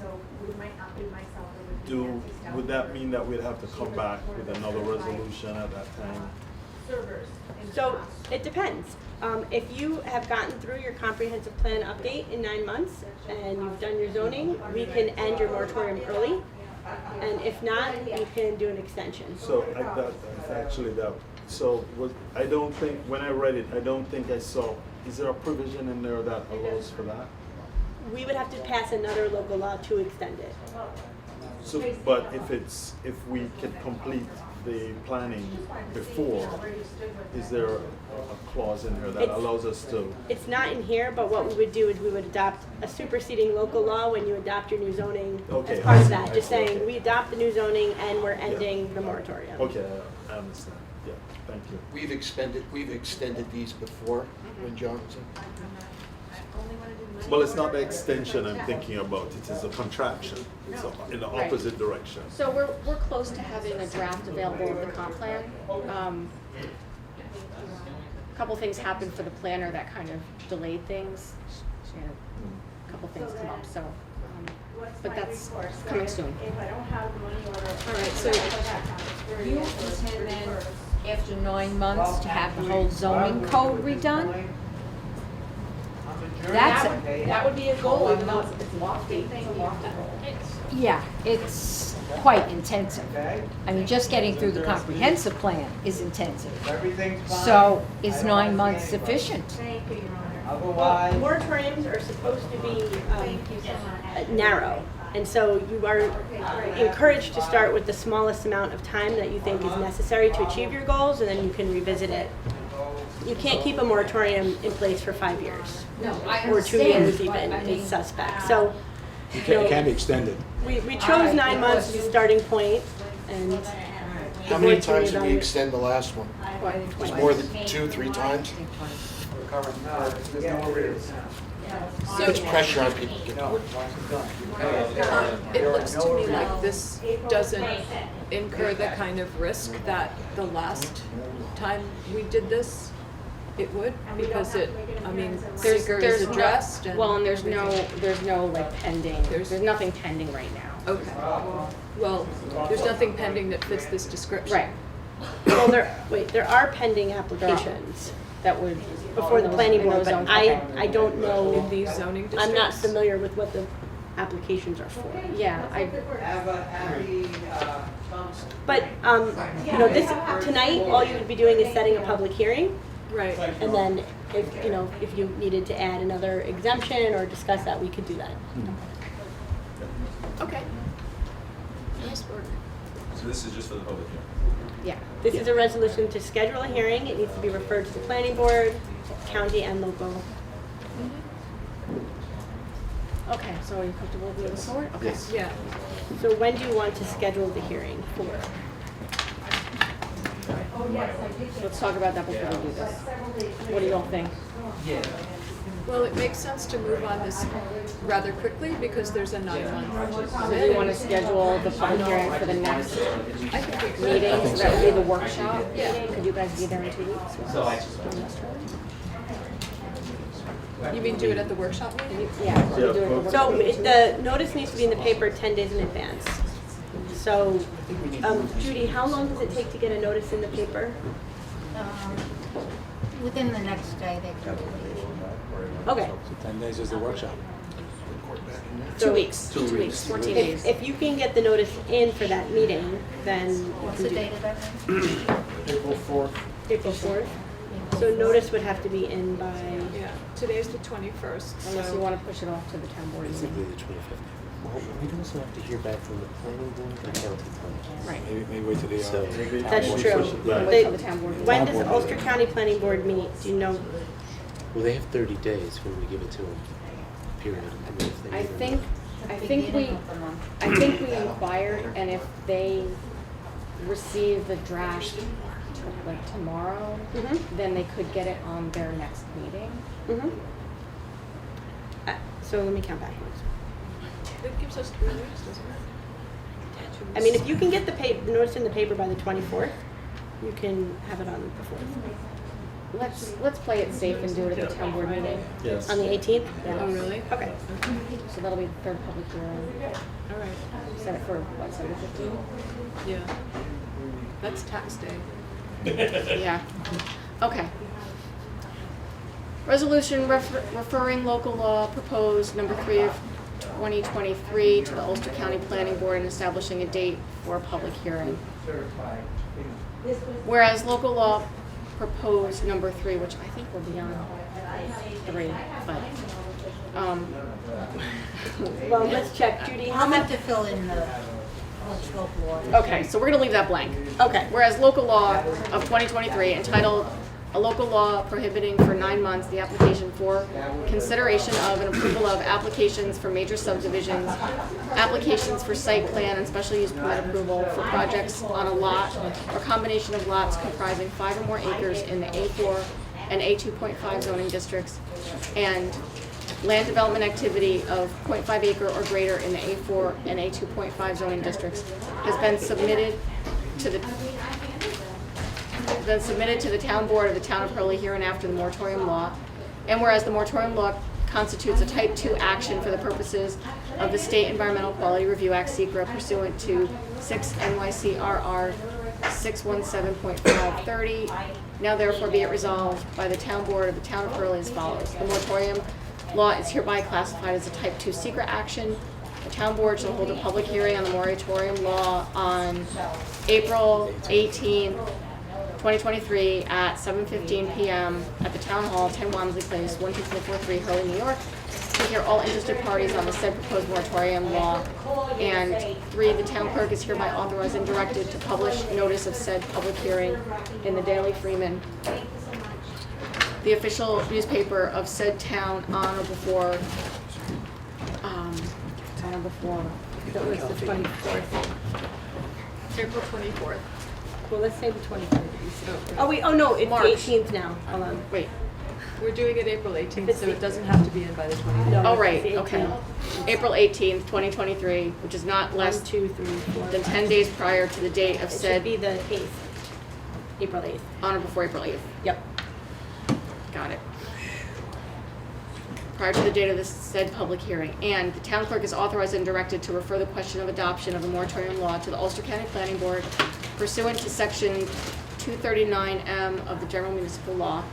Speaker 6: So we might not be myself, it would be Nancy Stout.
Speaker 9: Would that mean that we'd have to come back with another resolution at that time?
Speaker 6: Servers in the
Speaker 7: So
Speaker 6: house.
Speaker 7: it depends. If you have gotten through your comprehensive plan update in 9 months and you've done your zoning, we can end your moratorium early. And if not, you can do an extension.
Speaker 9: So I don't think, when I read it, I don't think I saw, is there a provision in there that allows for that?
Speaker 7: We would have to pass another local law to extend it.
Speaker 9: So, but if we can complete the planning before, is there a clause in here that
Speaker 7: It's-
Speaker 9: allows us to?
Speaker 7: It's not in here, but what we would do is we would adopt a superseding local law when you adopt your new zoning
Speaker 9: Okay,
Speaker 7: as part
Speaker 9: I
Speaker 7: of
Speaker 9: see,
Speaker 7: that.
Speaker 9: I
Speaker 7: Just
Speaker 9: see,
Speaker 7: saying,
Speaker 9: okay.
Speaker 7: we adopt the new zoning and we're ending the moratorium.
Speaker 9: Okay, I understand, yeah, thank you.
Speaker 11: We've extended these before when John was in.
Speaker 9: Well, it's not the extension I'm thinking about, it is a contraction, it's in the
Speaker 2: Right.
Speaker 9: opposite direction.
Speaker 2: So we're close to having a draft available of the comp plan. A couple things happened for the planner that kind of delayed things. She had a couple things come up, so, but that's coming soon.
Speaker 6: If I don't have the money order.
Speaker 10: All right, so
Speaker 13: You intend then, after 9 months, to have the whole zoning code redone?
Speaker 2: That would be a goal, even though it's lofty. It's a lofty goal.
Speaker 13: Yeah, it's quite intensive. I mean, just getting through the comprehensive plan is intensive. So is 9 months sufficient?
Speaker 6: Thank you, Your Honor.
Speaker 7: Well, moratoriums are supposed to be narrow. And so you are encouraged to start with the smallest amount of time that you think is necessary to achieve your goals, and then you can revisit it. You can't keep a moratorium in place for 5 years.
Speaker 13: No, I
Speaker 7: Or 2
Speaker 13: understand,
Speaker 7: years
Speaker 13: but
Speaker 7: even
Speaker 13: I mean,
Speaker 7: is suspect. So,
Speaker 8: It can be extended.
Speaker 7: we chose 9 months as a starting point, and. the
Speaker 11: How many
Speaker 7: board can
Speaker 11: times did we
Speaker 7: evaluate.
Speaker 11: extend the last one? It was more than 2, 3 times? Puts pressure on people to get to work.
Speaker 10: it looks to me like this doesn't incur the kind of risk that the last time we did this, it would, because seeker is addressed and.
Speaker 2: Well, and there's no like pending,
Speaker 10: There's-
Speaker 2: there's nothing pending right now.
Speaker 10: Okay, well, there's nothing pending that fits this description.
Speaker 2: Right.
Speaker 7: Well, there are pending applications
Speaker 2: That would.
Speaker 7: before the planning board, but I don't
Speaker 10: In
Speaker 7: know,
Speaker 10: these zoning districts.
Speaker 7: I'm not familiar with what the applications are for.
Speaker 2: Yeah,
Speaker 7: But, tonight, all you would be doing is setting a public hearing,
Speaker 10: Right.
Speaker 7: and then if you needed to add another exemption or discuss that, we could do that.
Speaker 10: Okay. Nice work.
Speaker 12: So this is just for the public hearing?
Speaker 2: yeah.
Speaker 7: This is a resolution to schedule a hearing. It needs to be referred to the planning board, county and local.
Speaker 2: Okay, so are you comfortable moving forward? Okay.
Speaker 9: Yes.
Speaker 10: Yeah.
Speaker 7: So when do you want to schedule the hearing for?
Speaker 2: Let's talk about that before we do this. What do you all think?
Speaker 10: Well, it makes sense to move on this rather quickly because there's a 9-month.
Speaker 2: So do you want to schedule the public hearing for the next
Speaker 10: I think we could.
Speaker 2: meeting? So that would be the workshop
Speaker 10: Yeah.
Speaker 2: meeting? Could you guys be there in 2 weeks?
Speaker 10: You mean do it at the workshop meeting?
Speaker 2: Yeah. we do it at the workshop
Speaker 7: So
Speaker 2: meeting.
Speaker 7: the notice needs to be in the paper 10 days in advance. So, Judy, how long does it take to get a notice in the paper?
Speaker 13: Within the next day, they can.
Speaker 7: Okay.
Speaker 8: So 10 days is the workshop.
Speaker 2: 2 weeks.
Speaker 9: 2 weeks.
Speaker 2: 14 days.
Speaker 7: If you can get the notice in for that meeting, then you
Speaker 13: What's
Speaker 7: can
Speaker 13: the
Speaker 7: do
Speaker 13: date
Speaker 7: that.
Speaker 13: of that?
Speaker 11: April 4th.
Speaker 7: April 4th? So notice would have to be in by,
Speaker 10: Yeah, today's the 21st,
Speaker 2: Unless you
Speaker 10: so
Speaker 2: want to push it off to the town board meeting.
Speaker 14: Basically the 25th. Well, we'd also have to hear back from the planning board and county planning.
Speaker 2: Right.
Speaker 8: Maybe wait till the,
Speaker 14: So-
Speaker 7: that's
Speaker 8: board
Speaker 7: true.
Speaker 8: pushes it back.
Speaker 2: Wait till the town board meeting.
Speaker 7: When
Speaker 8: Town
Speaker 7: does
Speaker 8: board
Speaker 7: Ulster
Speaker 8: meeting.
Speaker 7: County Planning Board meet? Do you know?
Speaker 14: Well, they have 30 days when we give it to them, period. I mean, if they
Speaker 2: I
Speaker 14: need it.
Speaker 2: think we inquired, and if they receive the draft like tomorrow, then they could get it on their next meeting.
Speaker 7: Mm-hmm. So let me count backwards.
Speaker 10: it gives us 3 weeks, doesn't it?
Speaker 7: I mean, if you can get the notice in the paper by the 24th, you can have it on the 4th.
Speaker 2: Let's play it safe and do it at the town board meeting.
Speaker 9: Yes.
Speaker 7: On the 18th?
Speaker 2: Yeah.
Speaker 10: Oh, really?
Speaker 7: Okay.
Speaker 2: So that'll be the third public hearing.
Speaker 10: All right,
Speaker 2: Set it for what, 7:15?
Speaker 10: yeah. That's tax day.
Speaker 2: Yeah. Okay. Resolution referring local law proposed number 3 of 2023 to the Ulster County Planning Board and establishing a date for a public hearing. Whereas local law proposed number 3, which I think will be on 3, but,
Speaker 7: Well, let's check. Judy, how
Speaker 13: I'll have
Speaker 7: much?
Speaker 13: to fill in the local law.
Speaker 2: okay, so we're gonna leave that blank.
Speaker 7: Okay.
Speaker 2: Whereas local law of 2023 entitled "A Local Law Prohibiting for 9 Months the Application for Consideration of and Approval of Applications for Major Subdivisions, Applications for Site Plan and Special Use Permit Approval for Projects on a Lot or Combination of Lots comprising 5 or more acres in the A4 and A2.5 zoning districts, and land development activity of 0.5 acre or greater in the A4 and A2.5 zoning districts has been submitted to the town board of the town of Hurley hereinafter the moratorium law. And whereas the moratorium law constitutes a type 2 action for the purposes of the State Environmental Quality Review Act (SECRA) pursuant to 6 NYCRR 617.530, now therefore be it resolved by the town board of the town of Hurley as follows. The moratorium law is hereby classified as a type 2 secret action. The town board shall hold a public hearing on the moratorium law on April 18, 2023 at 7:15 p.m. at the Town Hall, 10 Walmsley Place, 12443, Hurley, New York, to hear all interested parties on the said proposed moratorium law. And 3, the town clerk is hereby authorized and directed to publish notice of said public hearing in the Daily Freeman, the official newspaper of said town on or before,
Speaker 7: That was the 24th.
Speaker 10: April 24th.
Speaker 7: Well, let's say the 23rd. Oh, wait, oh no, it's
Speaker 10: March.
Speaker 7: the 18th now. Hold on.
Speaker 2: wait,
Speaker 10: We're doing it April 18th,
Speaker 7: It's
Speaker 10: so
Speaker 7: the-
Speaker 10: it doesn't have to be in by the 24th.
Speaker 7: No,
Speaker 2: oh,
Speaker 7: it's
Speaker 2: right,
Speaker 7: the
Speaker 2: okay.
Speaker 7: 18th.
Speaker 2: April 18th, 2023, which is not
Speaker 7: 1,
Speaker 2: less
Speaker 7: 2, 3, 4.
Speaker 2: than 10 days prior to the date of
Speaker 7: It should
Speaker 2: said,
Speaker 7: be the 8th. April 8th.
Speaker 2: on or before April 8th.
Speaker 7: Yep.
Speaker 2: Got it. Prior to the date of this said public hearing. And the town clerk is authorized and directed to refer the question of adoption of the moratorium law to the Ulster County Planning Board pursuant to section 239M of the General Municipal Law.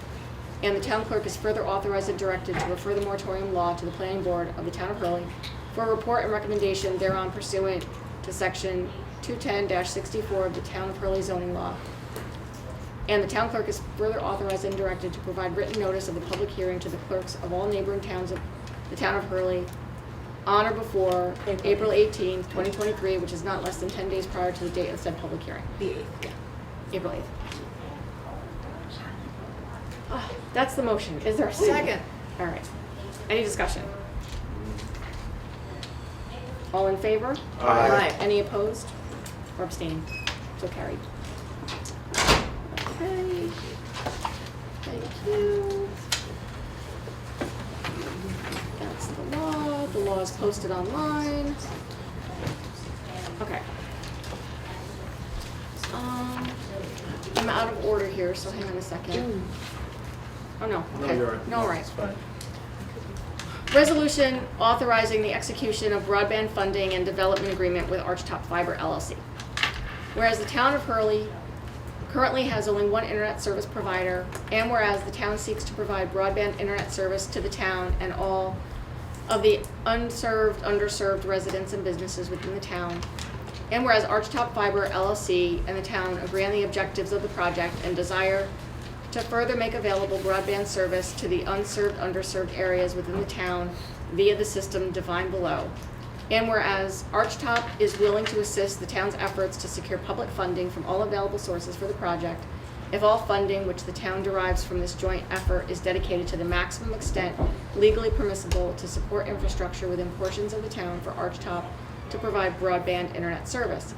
Speaker 2: And the town clerk is further authorized and directed to refer the moratorium law to the planning board of the town of Hurley for a report and recommendation thereon pursuant to section 210-64 of the town of Hurley zoning law. And the town clerk is further authorized and directed to provide written notice of the public hearing to the clerks of all neighboring towns of the town of Hurley on or before April 18th, 2023, which is not less than 10 days prior to the date of said public hearing.
Speaker 7: The 8th, yeah.
Speaker 2: April 8th. Ah, that's the motion. Is there a second? All right. Any discussion? All in favor?
Speaker 9: Aye.
Speaker 2: Any opposed or abstaining? So carried. Okay. Thank you. That's the law. The law is posted online. Okay. I'm out of order here, so hang on a second. Oh, no.
Speaker 9: No,
Speaker 2: Okay.
Speaker 9: you're right.
Speaker 2: No, all right.
Speaker 9: It's fine.
Speaker 2: Resolution authorizing the execution of broadband funding and development agreement with Archtop Fiber LLC. Whereas the town of Hurley currently has only one internet service provider, and whereas the town seeks to provide broadband internet service to the town and all of the underserved residents and businesses within the town, and whereas Archtop Fiber LLC and the town agree on the objectives of the project and desire to further make available broadband service to the unserved, underserved areas within the town via the system defined below. And whereas Archtop is willing to assist the town's efforts to secure public funding from all available sources for the project, if all funding which the town derives from this joint effort is dedicated to the maximum extent legally permissible to support infrastructure within portions of the town for Archtop to provide broadband internet service.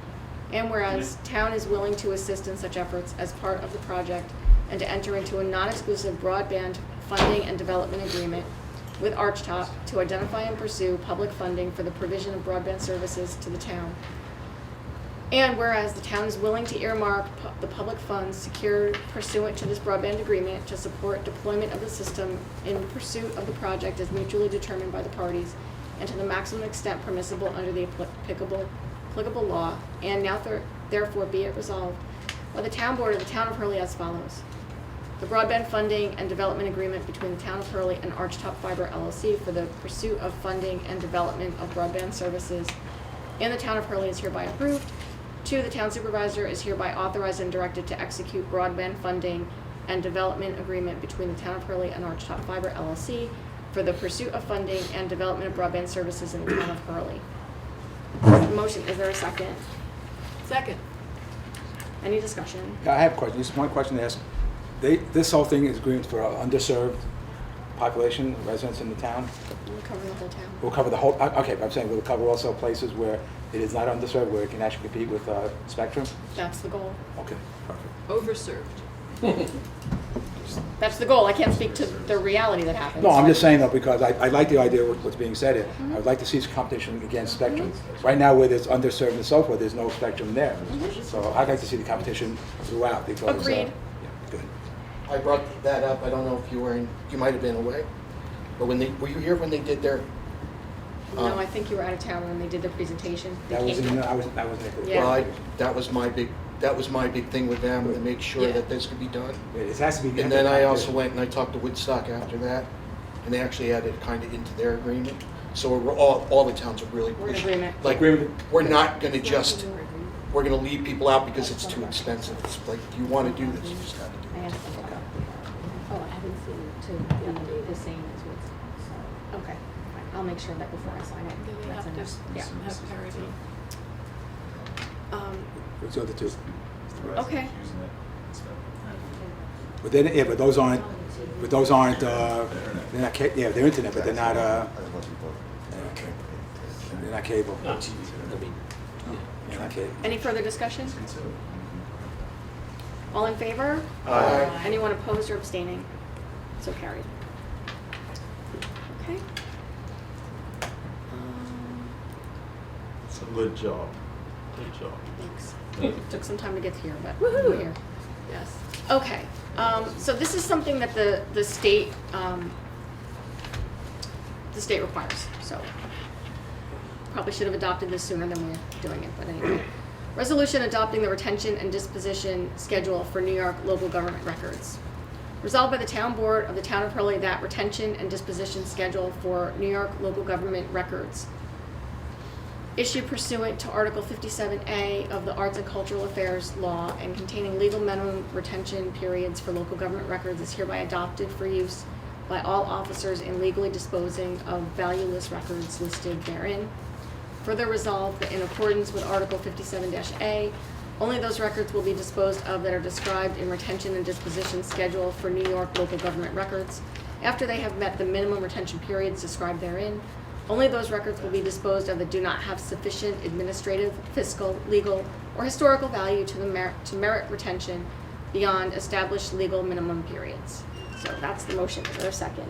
Speaker 2: And whereas town is willing to assist in such efforts as part of the project and to enter into a non-exclusive broadband funding and development agreement with Archtop to identify and pursue public funding for the provision of broadband services to the town. And whereas the town is willing to earmark the public funds secured pursuant to this broadband agreement to support deployment of the system in pursuit of the project as mutually determined by the parties and to the maximum extent permissible under the applicable law, and now therefore be it resolved by the town board of the town of Hurley as follows. The broadband funding and development agreement between the town of Hurley and Archtop Fiber LLC for the pursuit of funding and development of broadband services in the town of Hurley is hereby approved. 2, the town supervisor is hereby authorized and directed to execute broadband funding and development agreement between the town of Hurley and Archtop Fiber LLC for the pursuit of funding and development of broadband services in the town of Hurley. Motion, is there a second?
Speaker 10: Second.
Speaker 2: Any discussion?
Speaker 8: Yeah, I have a question. Just one question to ask. This whole thing is agreement for underserved population, residents in the town?
Speaker 2: We'll cover the whole town.
Speaker 8: We'll cover the whole, okay, but I'm saying we'll cover also places where it is not underserved, where it can actually compete with Spectrum?
Speaker 2: That's the goal.
Speaker 8: Okay, perfect.
Speaker 10: Overserved.
Speaker 2: That's the goal. I can't speak to the reality that happens.
Speaker 8: No, I'm just saying though, because I like the idea of what's being said here. I would like to see some competition against Spectrum. Right now, where there's underserved and so forth, there's no Spectrum there. So I'd like to see the competition throughout because.
Speaker 2: Agreed.
Speaker 8: Yeah, good.
Speaker 11: I brought that up, I don't know if you were in, you might have been away, but were you here when they did their?
Speaker 2: No, I think you were out of town when they did the presentation. They
Speaker 8: That was
Speaker 2: came.
Speaker 8: in, I was there.
Speaker 2: Yeah.
Speaker 11: Well, that was my big thing with them, to make sure
Speaker 2: Yeah.
Speaker 11: that this could be done.
Speaker 8: It has to be.
Speaker 11: And then I also went and I talked to Woodstock after that, and they actually added kind of into their agreement. So we're all the towns are really
Speaker 2: We're in
Speaker 11: pushing.
Speaker 2: agreement.
Speaker 11: Like,
Speaker 8: Agreement.
Speaker 11: we're not gonna just, we're gonna leave people out because it's too expensive. It's like, if you wanna do this, you just gotta do
Speaker 7: I
Speaker 11: it.
Speaker 7: asked them about Oh, I haven't seen it to be the same as what's, so, okay. Fine. I'll make sure that before I sign it.
Speaker 10: They
Speaker 7: that's
Speaker 10: have
Speaker 7: enough.
Speaker 10: to
Speaker 7: Yeah.
Speaker 10: have parity.
Speaker 8: What's the other two?
Speaker 2: Okay.
Speaker 8: But then, yeah, but those aren't, they're not, yeah, they're internet, but they're not, they're not cable.
Speaker 14: I mean,
Speaker 8: They're not cable.
Speaker 2: Any further discussion? All in favor?
Speaker 11: Aye.
Speaker 2: Anyone opposed or abstaining? So carried. Okay.
Speaker 9: It's a good job. Good job.
Speaker 2: Thanks. Took some time to get here, but we're here. Yes. Okay. So this is something that the state requires. So probably should have adopted this sooner than we're doing it, but anyway. Resolution adopting the retention and disposition schedule for New York local government records. Resolved by the Town Board of the Town of Hurley that retention and disposition schedule for New York local government records issued pursuant to Article 57A of the Arts and Cultural Affairs Law and containing legal minimum retention periods for local government records is hereby adopted for use by all officers in legally disposing of valueless records listed therein. Further resolved that in accordance with Article 57-A, only those records will be disposed of that are described in retention and disposition schedule for New York local government records. After they have met the minimum retention periods described therein, only those records will be disposed of that do not have sufficient administrative, fiscal, legal, or historical value to merit retention beyond established legal minimum periods. So that's the motion. Is there a second?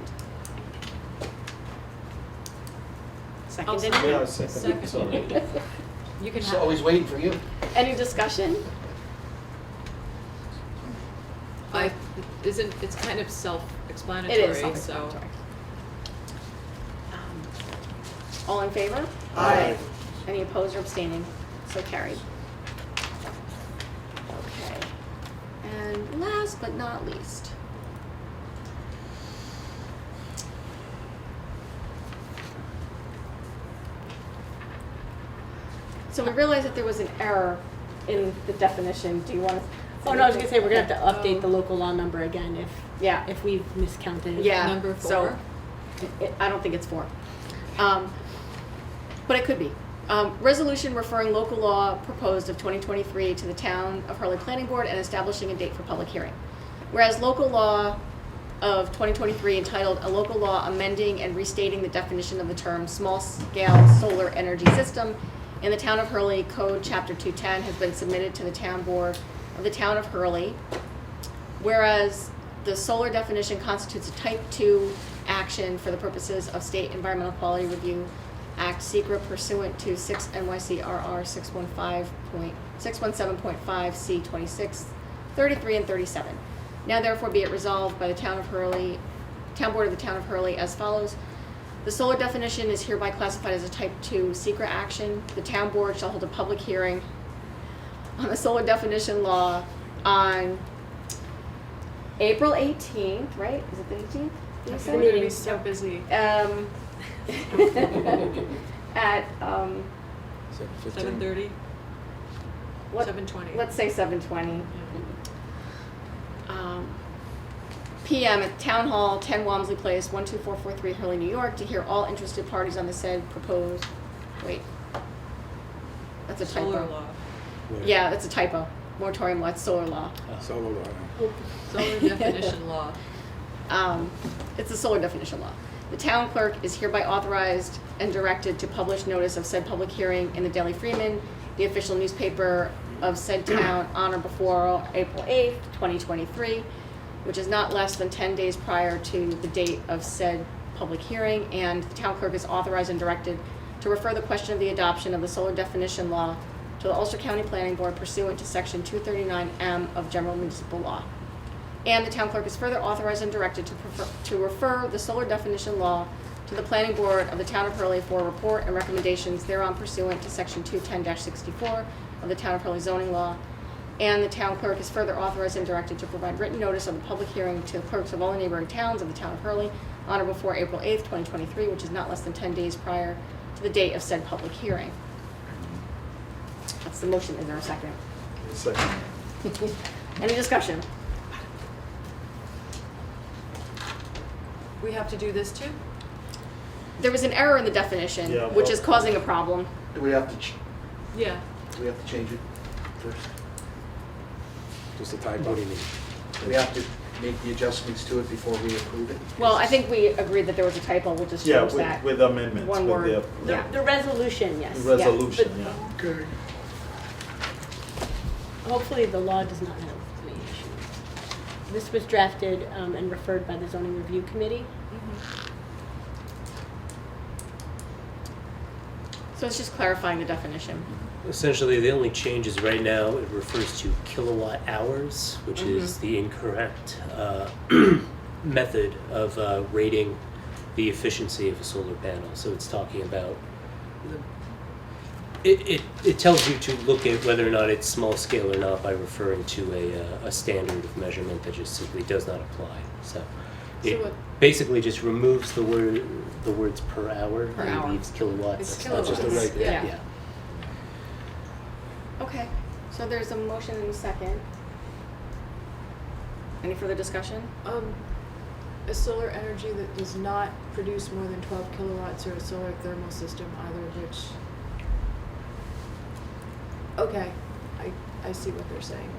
Speaker 10: I'll
Speaker 2: Seconded?
Speaker 10: second. You can
Speaker 11: Just
Speaker 10: have.
Speaker 11: always waiting for you.
Speaker 2: Any discussion?
Speaker 10: It's kind of
Speaker 2: It
Speaker 10: self-explanatory,
Speaker 2: is
Speaker 10: so.
Speaker 2: self-explanatory. All in favor?
Speaker 11: Aye.
Speaker 2: Any opposed or abstaining? So carried. Okay. And last but not least. So we realized that there was an error in the definition. Do you want to
Speaker 7: Oh, no, I was gonna say, we're gonna have to update the local law number again if we've miscounted.
Speaker 2: Yeah.
Speaker 10: Number
Speaker 2: So,
Speaker 10: 4?
Speaker 2: I don't think it's 4. But it could be. Resolution referring local law proposed of 2023 to the Town of Hurley Planning Board and establishing a date for public hearing. Whereas local law of 2023 entitled A Local Law Amending and Restating the Definition of the Term Small-Scale Solar Energy System in the Town of Hurley Code Chapter 210 has been submitted to the Town Board of the Town of Hurley. Whereas the solar definition constitutes a Type 2 action for the purposes of State Environmental Quality Review Act secret pursuant to 6 NYCRR 617.5 C 26, 33, and 37. Now therefore be it resolved by the Town of Hurley, Town Board of the Town of Hurley as follows. The solar definition is hereby classified as a Type 2 secret action. The Town Board shall hold a public hearing on the solar definition law on April 18th, right? Is it the 18th?
Speaker 10: We're gonna be so busy.
Speaker 2: At
Speaker 10: 7:30?
Speaker 2: what?
Speaker 10: 7:20.
Speaker 2: Let's say 7:20 p.m. at Town Hall, 10 Walmsley Place, 12443 Hurley, New York, to hear all interested parties on the said proposed. Wait, that's a typo.
Speaker 10: Solar law.
Speaker 2: Yeah, that's a typo. Moratorium law. It's solar law.
Speaker 8: Solar law.
Speaker 10: Solar definition law.
Speaker 2: It's the solar definition law. The town clerk is hereby authorized and directed to publish notice of said public hearing in the Daily Freeman, the official newspaper of said town, on or before April 8th, 2023, which is not less than 10 days prior to the date of said public hearing, and the town clerk is authorized and directed to refer the question of the adoption of the solar definition law to the Ulster County Planning Board pursuant to Section 239M of General Municipal Law. And the town clerk is further authorized and directed to refer the solar definition law to the planning board of the town of Hurley for a report and recommendations thereon pursuant to Section 210-64 of the town of Hurley zoning law. And the town clerk is further authorized and directed to provide written notice of the public hearing to the clerks of all the neighboring towns of the town of Hurley on or before April 8th, 2023, which is not less than 10 days prior to the date of said public hearing. That's the motion. Is there a second?
Speaker 9: Second.
Speaker 2: Any discussion?
Speaker 10: We have to do this too?
Speaker 2: There was an error in the definition,
Speaker 9: Yeah,
Speaker 2: which
Speaker 9: well-
Speaker 2: is causing a problem.
Speaker 11: Do we have to,
Speaker 10: Yeah.
Speaker 11: do we have to change it first?
Speaker 8: Just a typo.
Speaker 14: What do you mean?
Speaker 11: Do we have to make the adjustments to it before we approve it?
Speaker 2: Well, I think we agreed that there was a typo. We'll just
Speaker 9: Yeah,
Speaker 2: change that.
Speaker 9: with amendments.
Speaker 2: One
Speaker 9: with
Speaker 2: word.
Speaker 9: the
Speaker 2: Yeah.
Speaker 7: The resolution, yes.
Speaker 9: resolution,
Speaker 7: But
Speaker 9: yeah.
Speaker 11: Okay.
Speaker 7: hopefully the law does not have any issues. This was drafted and referred by the zoning review committee.
Speaker 2: So it's just clarifying the definition.
Speaker 14: Essentially, the only changes right now, it refers to kilowatt hours, which is the incorrect method of rating the efficiency of a solar panel. So it's talking about, it tells you to look at whether or not it's small scale or not by referring to a standard of measurement that just simply does not apply. So it
Speaker 10: what-
Speaker 14: basically just removes the words per hour
Speaker 2: Per
Speaker 14: and
Speaker 2: hour.
Speaker 14: leaves kilowatts.
Speaker 10: It's
Speaker 14: That's just a
Speaker 10: kilowatts,
Speaker 14: regular-
Speaker 10: yeah.
Speaker 2: Okay. So there's a motion and a second. Any further discussion?
Speaker 10: A solar energy that does not produce more than 12 kilowatts or a solar thermal system, either of which. Okay, I see what they're saying.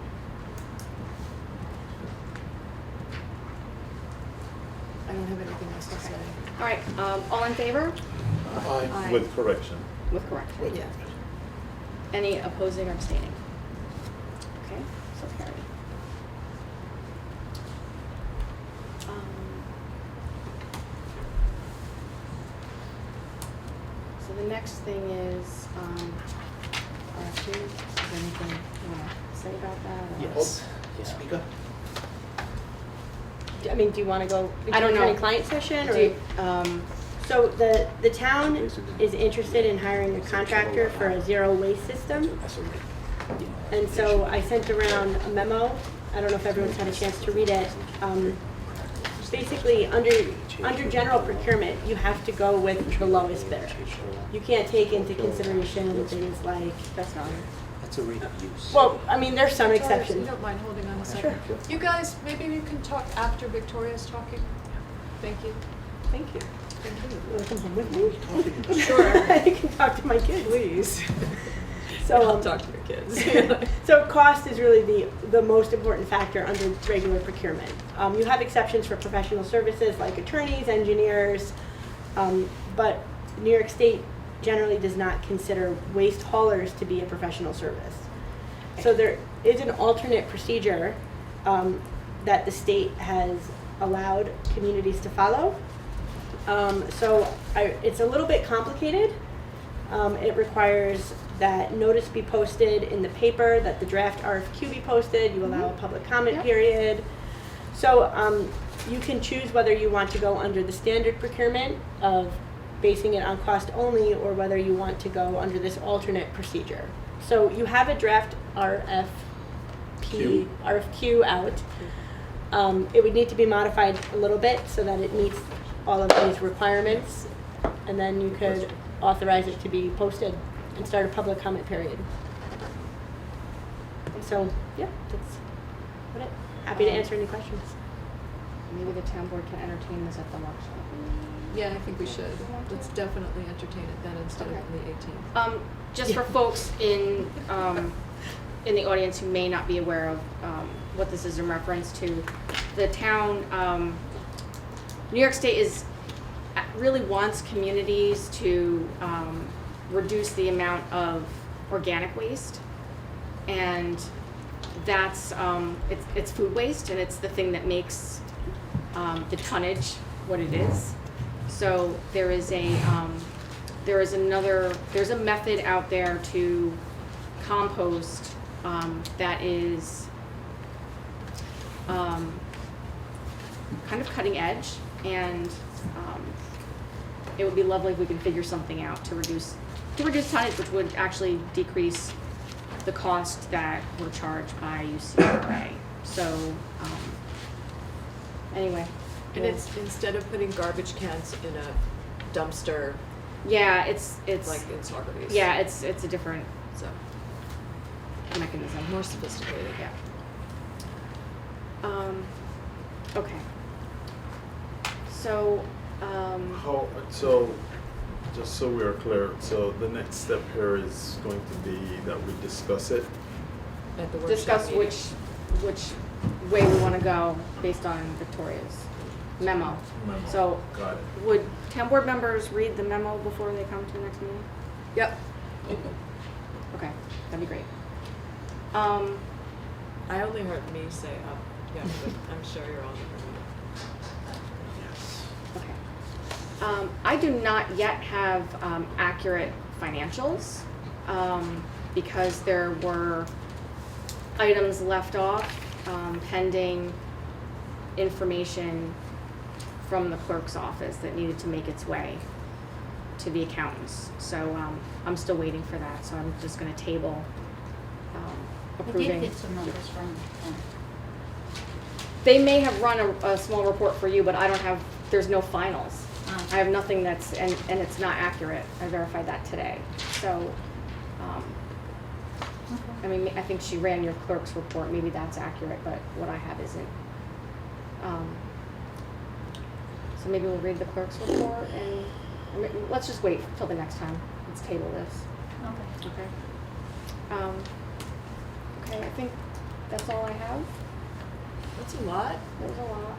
Speaker 10: I don't have anything else to say.
Speaker 2: All right. All in favor?
Speaker 10: Aye.
Speaker 9: With correction.
Speaker 2: With correction.
Speaker 10: Yeah.
Speaker 2: Any opposing or abstaining? Okay. So carried. So the next thing is RFP. Is there anything you want to say about that? or-
Speaker 14: Yes.
Speaker 11: Speak up.
Speaker 7: I mean, do you want to go
Speaker 2: I don't
Speaker 7: into
Speaker 2: know.
Speaker 7: attorney-client session
Speaker 2: Do
Speaker 7: or?
Speaker 2: you-
Speaker 7: So the town is interested in hiring a contractor for a zero waste system. And so I sent around a memo. I don't know if everyone's had a chance to read it. Basically, under general procurement, you have to go with the lowest bidder. You can't take into consideration things like
Speaker 2: That's not
Speaker 14: That's a rate of use.
Speaker 7: Well, I mean, there's some
Speaker 10: Victoria,
Speaker 7: exceptions.
Speaker 10: You don't mind holding on a second?
Speaker 7: Sure.
Speaker 10: You guys, maybe you can talk after Victoria's talking. Thank you.
Speaker 7: Thank you.
Speaker 10: Thank you.
Speaker 7: You want to come home with me?
Speaker 10: Sure.
Speaker 7: You can talk to my kids.
Speaker 10: Please.
Speaker 7: So,
Speaker 10: I'll talk to your kids.
Speaker 7: so cost is really the most important factor under regular procurement. You have exceptions for professional services like attorneys, engineers, but New York State generally does not consider waste haulers to be a professional service. So there is an alternate procedure that the state has allowed communities to follow. It's a little bit complicated. It requires that notice be posted in the paper, that the draft RFQ be posted, you allow a public comment period. So you can choose whether you want to go under the standard procurement of basing it on cost only, or whether you want to go under this alternate procedure. So you have a draft RFQ out. It would need to be modified a little bit so that it meets all of these requirements, and then you could authorize it to be posted and start a public comment period. So, yeah, that's what it. Happy to answer any questions.
Speaker 2: Maybe the town board can entertain this at the workshop.
Speaker 10: Yeah, I think we should. Let's definitely entertain it then instead of the 18th.
Speaker 2: Just for folks in the audience who may not be aware of what this is in reference to, the town, New York State really wants communities to reduce the amount of organic waste, and that's it's food waste, and it's the thing that makes the tonnage what it is. So there's a method out there to compost that is kind of cutting edge, and it would be lovely if we could figure something out to reduce tonnage, which would actually decrease the cost that we're charged by UCRA. So anyway.
Speaker 10: And it's instead of putting garbage cans in a dumpster.
Speaker 2: Yeah, it's
Speaker 10: like in Socrates.
Speaker 2: Yeah, it's a different mechanism.
Speaker 10: More sophisticated.
Speaker 2: Yeah. Okay. So.
Speaker 9: So, just so we are clear, so the next step here is going to be that we discuss it.
Speaker 10: At the workshop
Speaker 2: Discuss
Speaker 10: meeting.
Speaker 2: which way we want to go based on Victoria's memo. So,
Speaker 9: Got it.
Speaker 2: would town board members read the memo before they come to the next meeting?
Speaker 10: Yep.
Speaker 2: Okay, that'd be great.
Speaker 10: I only heard me say yeah, but I'm sure you're all different.
Speaker 2: Okay. I do not yet have accurate financials because there were items left off pending information from the clerk's office that needed to make its way to the accountants. So I'm still waiting for that, so I'm just going to table approving.
Speaker 13: We did get some numbers from
Speaker 2: They may have run a small report for you, but I don't have, there's no finals. I have nothing that's, and it's not accurate. I verified that today. So, I mean, I think she ran your clerk's report. Maybe that's accurate, but what I have isn't. So maybe we'll read the clerk's report, and let's just wait till the next time. Let's table this. Okay. Okay, I think that's all I have.
Speaker 10: That's a lot.
Speaker 2: There's a lot.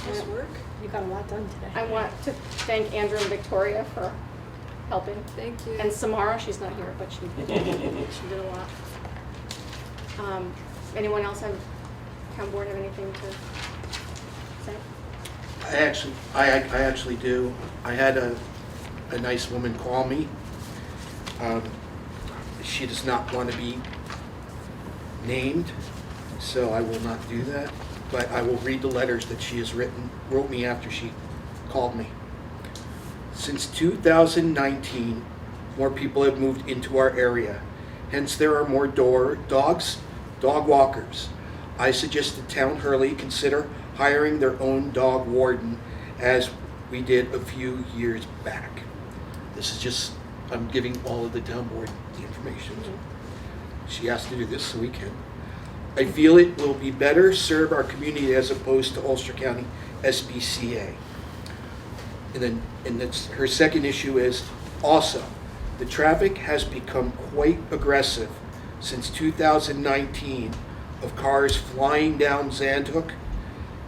Speaker 10: Nice work.
Speaker 7: You got a lot done today.
Speaker 2: I want to thank Andrew and Victoria for helping.
Speaker 10: Thank you.
Speaker 2: And Samara, she's not here, but she did a lot. Anyone else have, town board have anything to say?
Speaker 11: I actually do. I had a nice woman call me. She does not want to be named, so I will not do that. But I will read the letters that she has wrote me after she called me. Since 2019, more people have moved into our area. Hence, there are more dog walkers. I suggest the town Hurley consider hiring their own dog warden, as we did a few years back. This is just I'm giving all of the town board the information. She asked to do this, so we can. I feel it will be better serve our community as opposed to Ulster County SBCA. And that's, her second issue is also, the traffic has become quite aggressive since 2019 of cars flying down Zandhoek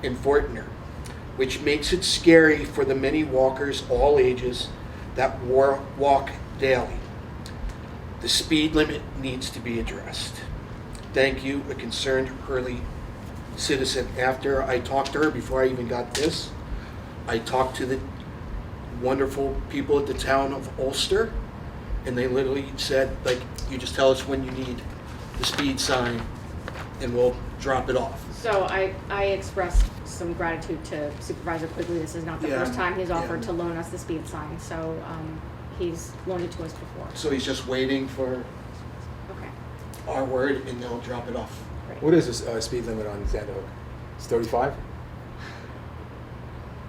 Speaker 11: and Fortner, which makes it scary for the many walkers, all ages, that walk daily. The speed limit needs to be addressed. Thank you, a concerned Hurley citizen. After I talked to her, before I even got this, I talked to the wonderful people at the town of Ulster, and they literally said, like, you just tell us when you need the speed sign, and we'll drop it off.
Speaker 2: So I expressed some gratitude to Supervisor Quigley. This is not the
Speaker 11: Yeah,
Speaker 2: first time he's offered
Speaker 11: yeah.
Speaker 2: to loan us the speed sign, so he's loaned it to us before.
Speaker 11: So he's just waiting for
Speaker 2: Okay,
Speaker 11: our word, and they'll drop it off.
Speaker 2: great.
Speaker 8: What is the speed limit on Zandhoek? It's 35?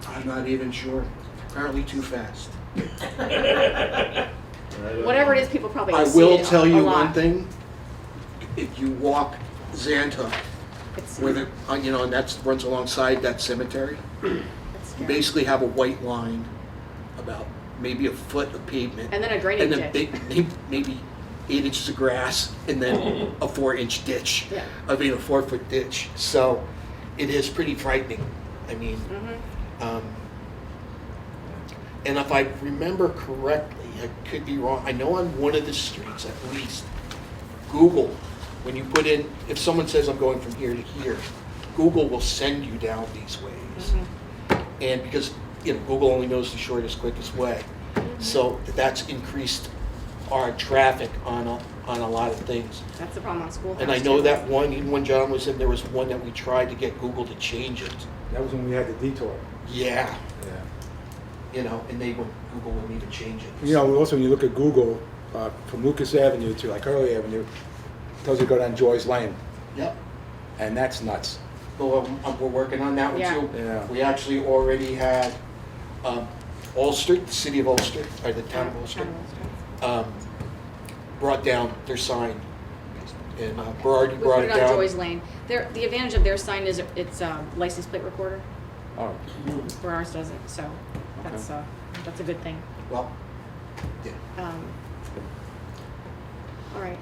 Speaker 11: I'm not even sure. Apparently too fast.
Speaker 2: Whatever it is, people probably
Speaker 11: I
Speaker 2: see
Speaker 11: will
Speaker 2: it
Speaker 11: tell
Speaker 2: a
Speaker 11: you
Speaker 2: lot.
Speaker 11: one thing. If you walk Zandhoek,
Speaker 2: It's,
Speaker 11: where the, you know, and that runs alongside that cemetery,
Speaker 2: it's
Speaker 11: you
Speaker 2: scary.
Speaker 11: basically have a white line about maybe a foot of pavement.
Speaker 2: And then a drainage
Speaker 11: and then
Speaker 2: ditch.
Speaker 11: maybe 8 inches of grass, and then a 4-inch ditch.
Speaker 2: Yeah.
Speaker 11: I mean, a 4-foot ditch. So it is pretty frightening. I mean, and if I remember correctly, I could be wrong, I know on one of the streets at least, Google, when you put in, if someone says I'm going from here to here, Google will send you down these ways. And because, you know, Google only knows the shortest, quickest way. So that's increased our traffic on a lot of things.
Speaker 2: That's the problem on Schoolhouse.
Speaker 11: And I know
Speaker 2: too.
Speaker 11: that one, even when John was in, there was one that we tried to get Google to change it.
Speaker 8: That was when we had the detour.
Speaker 11: Yeah,
Speaker 8: Yeah.
Speaker 11: you know, and Google wouldn't even change it.
Speaker 8: You know, also when you look at Google, from Lucas Avenue to like Hurley Avenue, it tells you to go down Joy's Lane,
Speaker 11: Yep.
Speaker 8: and that's nuts.
Speaker 11: Well, we're working on that one
Speaker 2: Yeah.
Speaker 11: too.
Speaker 8: Yeah.
Speaker 11: We actually already had Ulster, the city of Ulster, or the town of Ulster, brought down their sign. And Berardi
Speaker 2: We
Speaker 11: brought
Speaker 2: put
Speaker 11: it
Speaker 2: it on
Speaker 11: down.
Speaker 2: Joy's Lane. The advantage of their sign is it's a license plate recorder,
Speaker 8: Oh,
Speaker 2: where ours doesn't, so that's a good thing.
Speaker 11: Well, yeah.
Speaker 2: All right,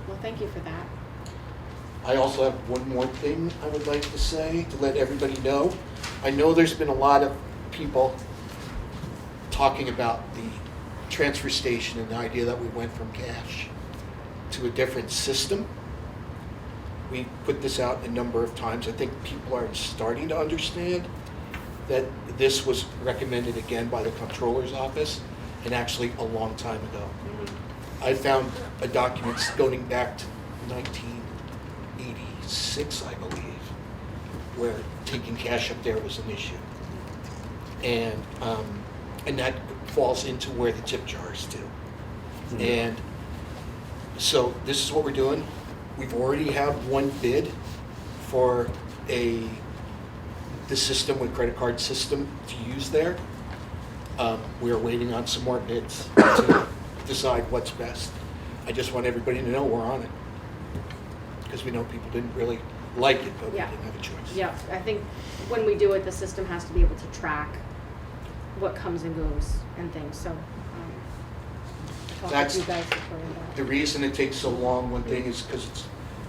Speaker 2: well, thank you for that.
Speaker 11: I also have one more thing I would like to say to let everybody know. I know there's been a lot of people talking about the transfer station and the idea that we went from cash to a different system. We put this out a number of times. I think people are starting to understand that this was recommended again by the comptroller's office and actually a long time ago. I found a document going back to 1986, I believe, where taking cash up there was an issue. And that falls into where the tip jars do. And so this is what we're doing. We've already have one bid for the system with credit card system to use there. We are waiting on some more bids to decide what's best. I just want everybody to know we're on it. Because we know people didn't really like it, but
Speaker 2: Yeah.
Speaker 11: we didn't have a choice.
Speaker 2: Yeah, I think when we do it, the system has to be able to track what comes and goes and things, so. Talk
Speaker 11: That's
Speaker 2: with you guys before that.
Speaker 11: The reason it takes so long, one thing is because it's,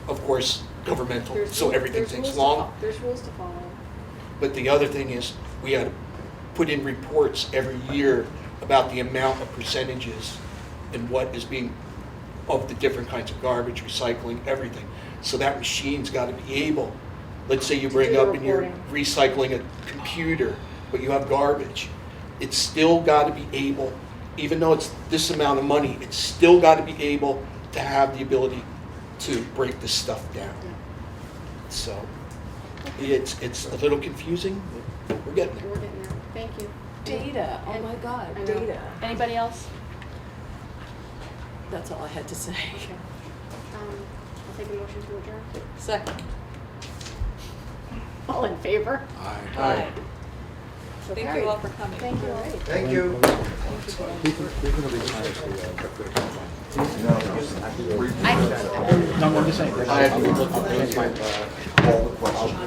Speaker 11: of course, governmental,
Speaker 2: There's
Speaker 11: so
Speaker 2: rules-
Speaker 11: everything
Speaker 2: there's
Speaker 11: takes
Speaker 2: rules to
Speaker 11: long.
Speaker 2: There's rules to follow.
Speaker 11: But the other thing is, we had to put in reports every year about the amount of percentages and what is being, of the different kinds of garbage, recycling, everything. So that machine's got to be able, let's say you bring
Speaker 2: do the
Speaker 11: up and you're
Speaker 2: reporting.
Speaker 11: recycling a computer, but you have garbage. It's still got to be able, even though it's this amount of money, it's still got to be able to have the ability to break this stuff down. So it's a little confusing, but we're getting there.
Speaker 2: We're getting there. Thank you.
Speaker 10: Data, oh my God,
Speaker 2: I know.
Speaker 10: data.
Speaker 2: Anybody else?
Speaker 10: That's all I had to say.
Speaker 2: Okay. I'll take a motion to adjourn.
Speaker 10: Second.
Speaker 2: All in favor?
Speaker 8: aye.
Speaker 10: Aye.
Speaker 7: So
Speaker 10: Thank
Speaker 7: carried.
Speaker 10: you all for coming.
Speaker 7: Thank you.
Speaker 3: Thank you.
Speaker 8: No, I'm just saying.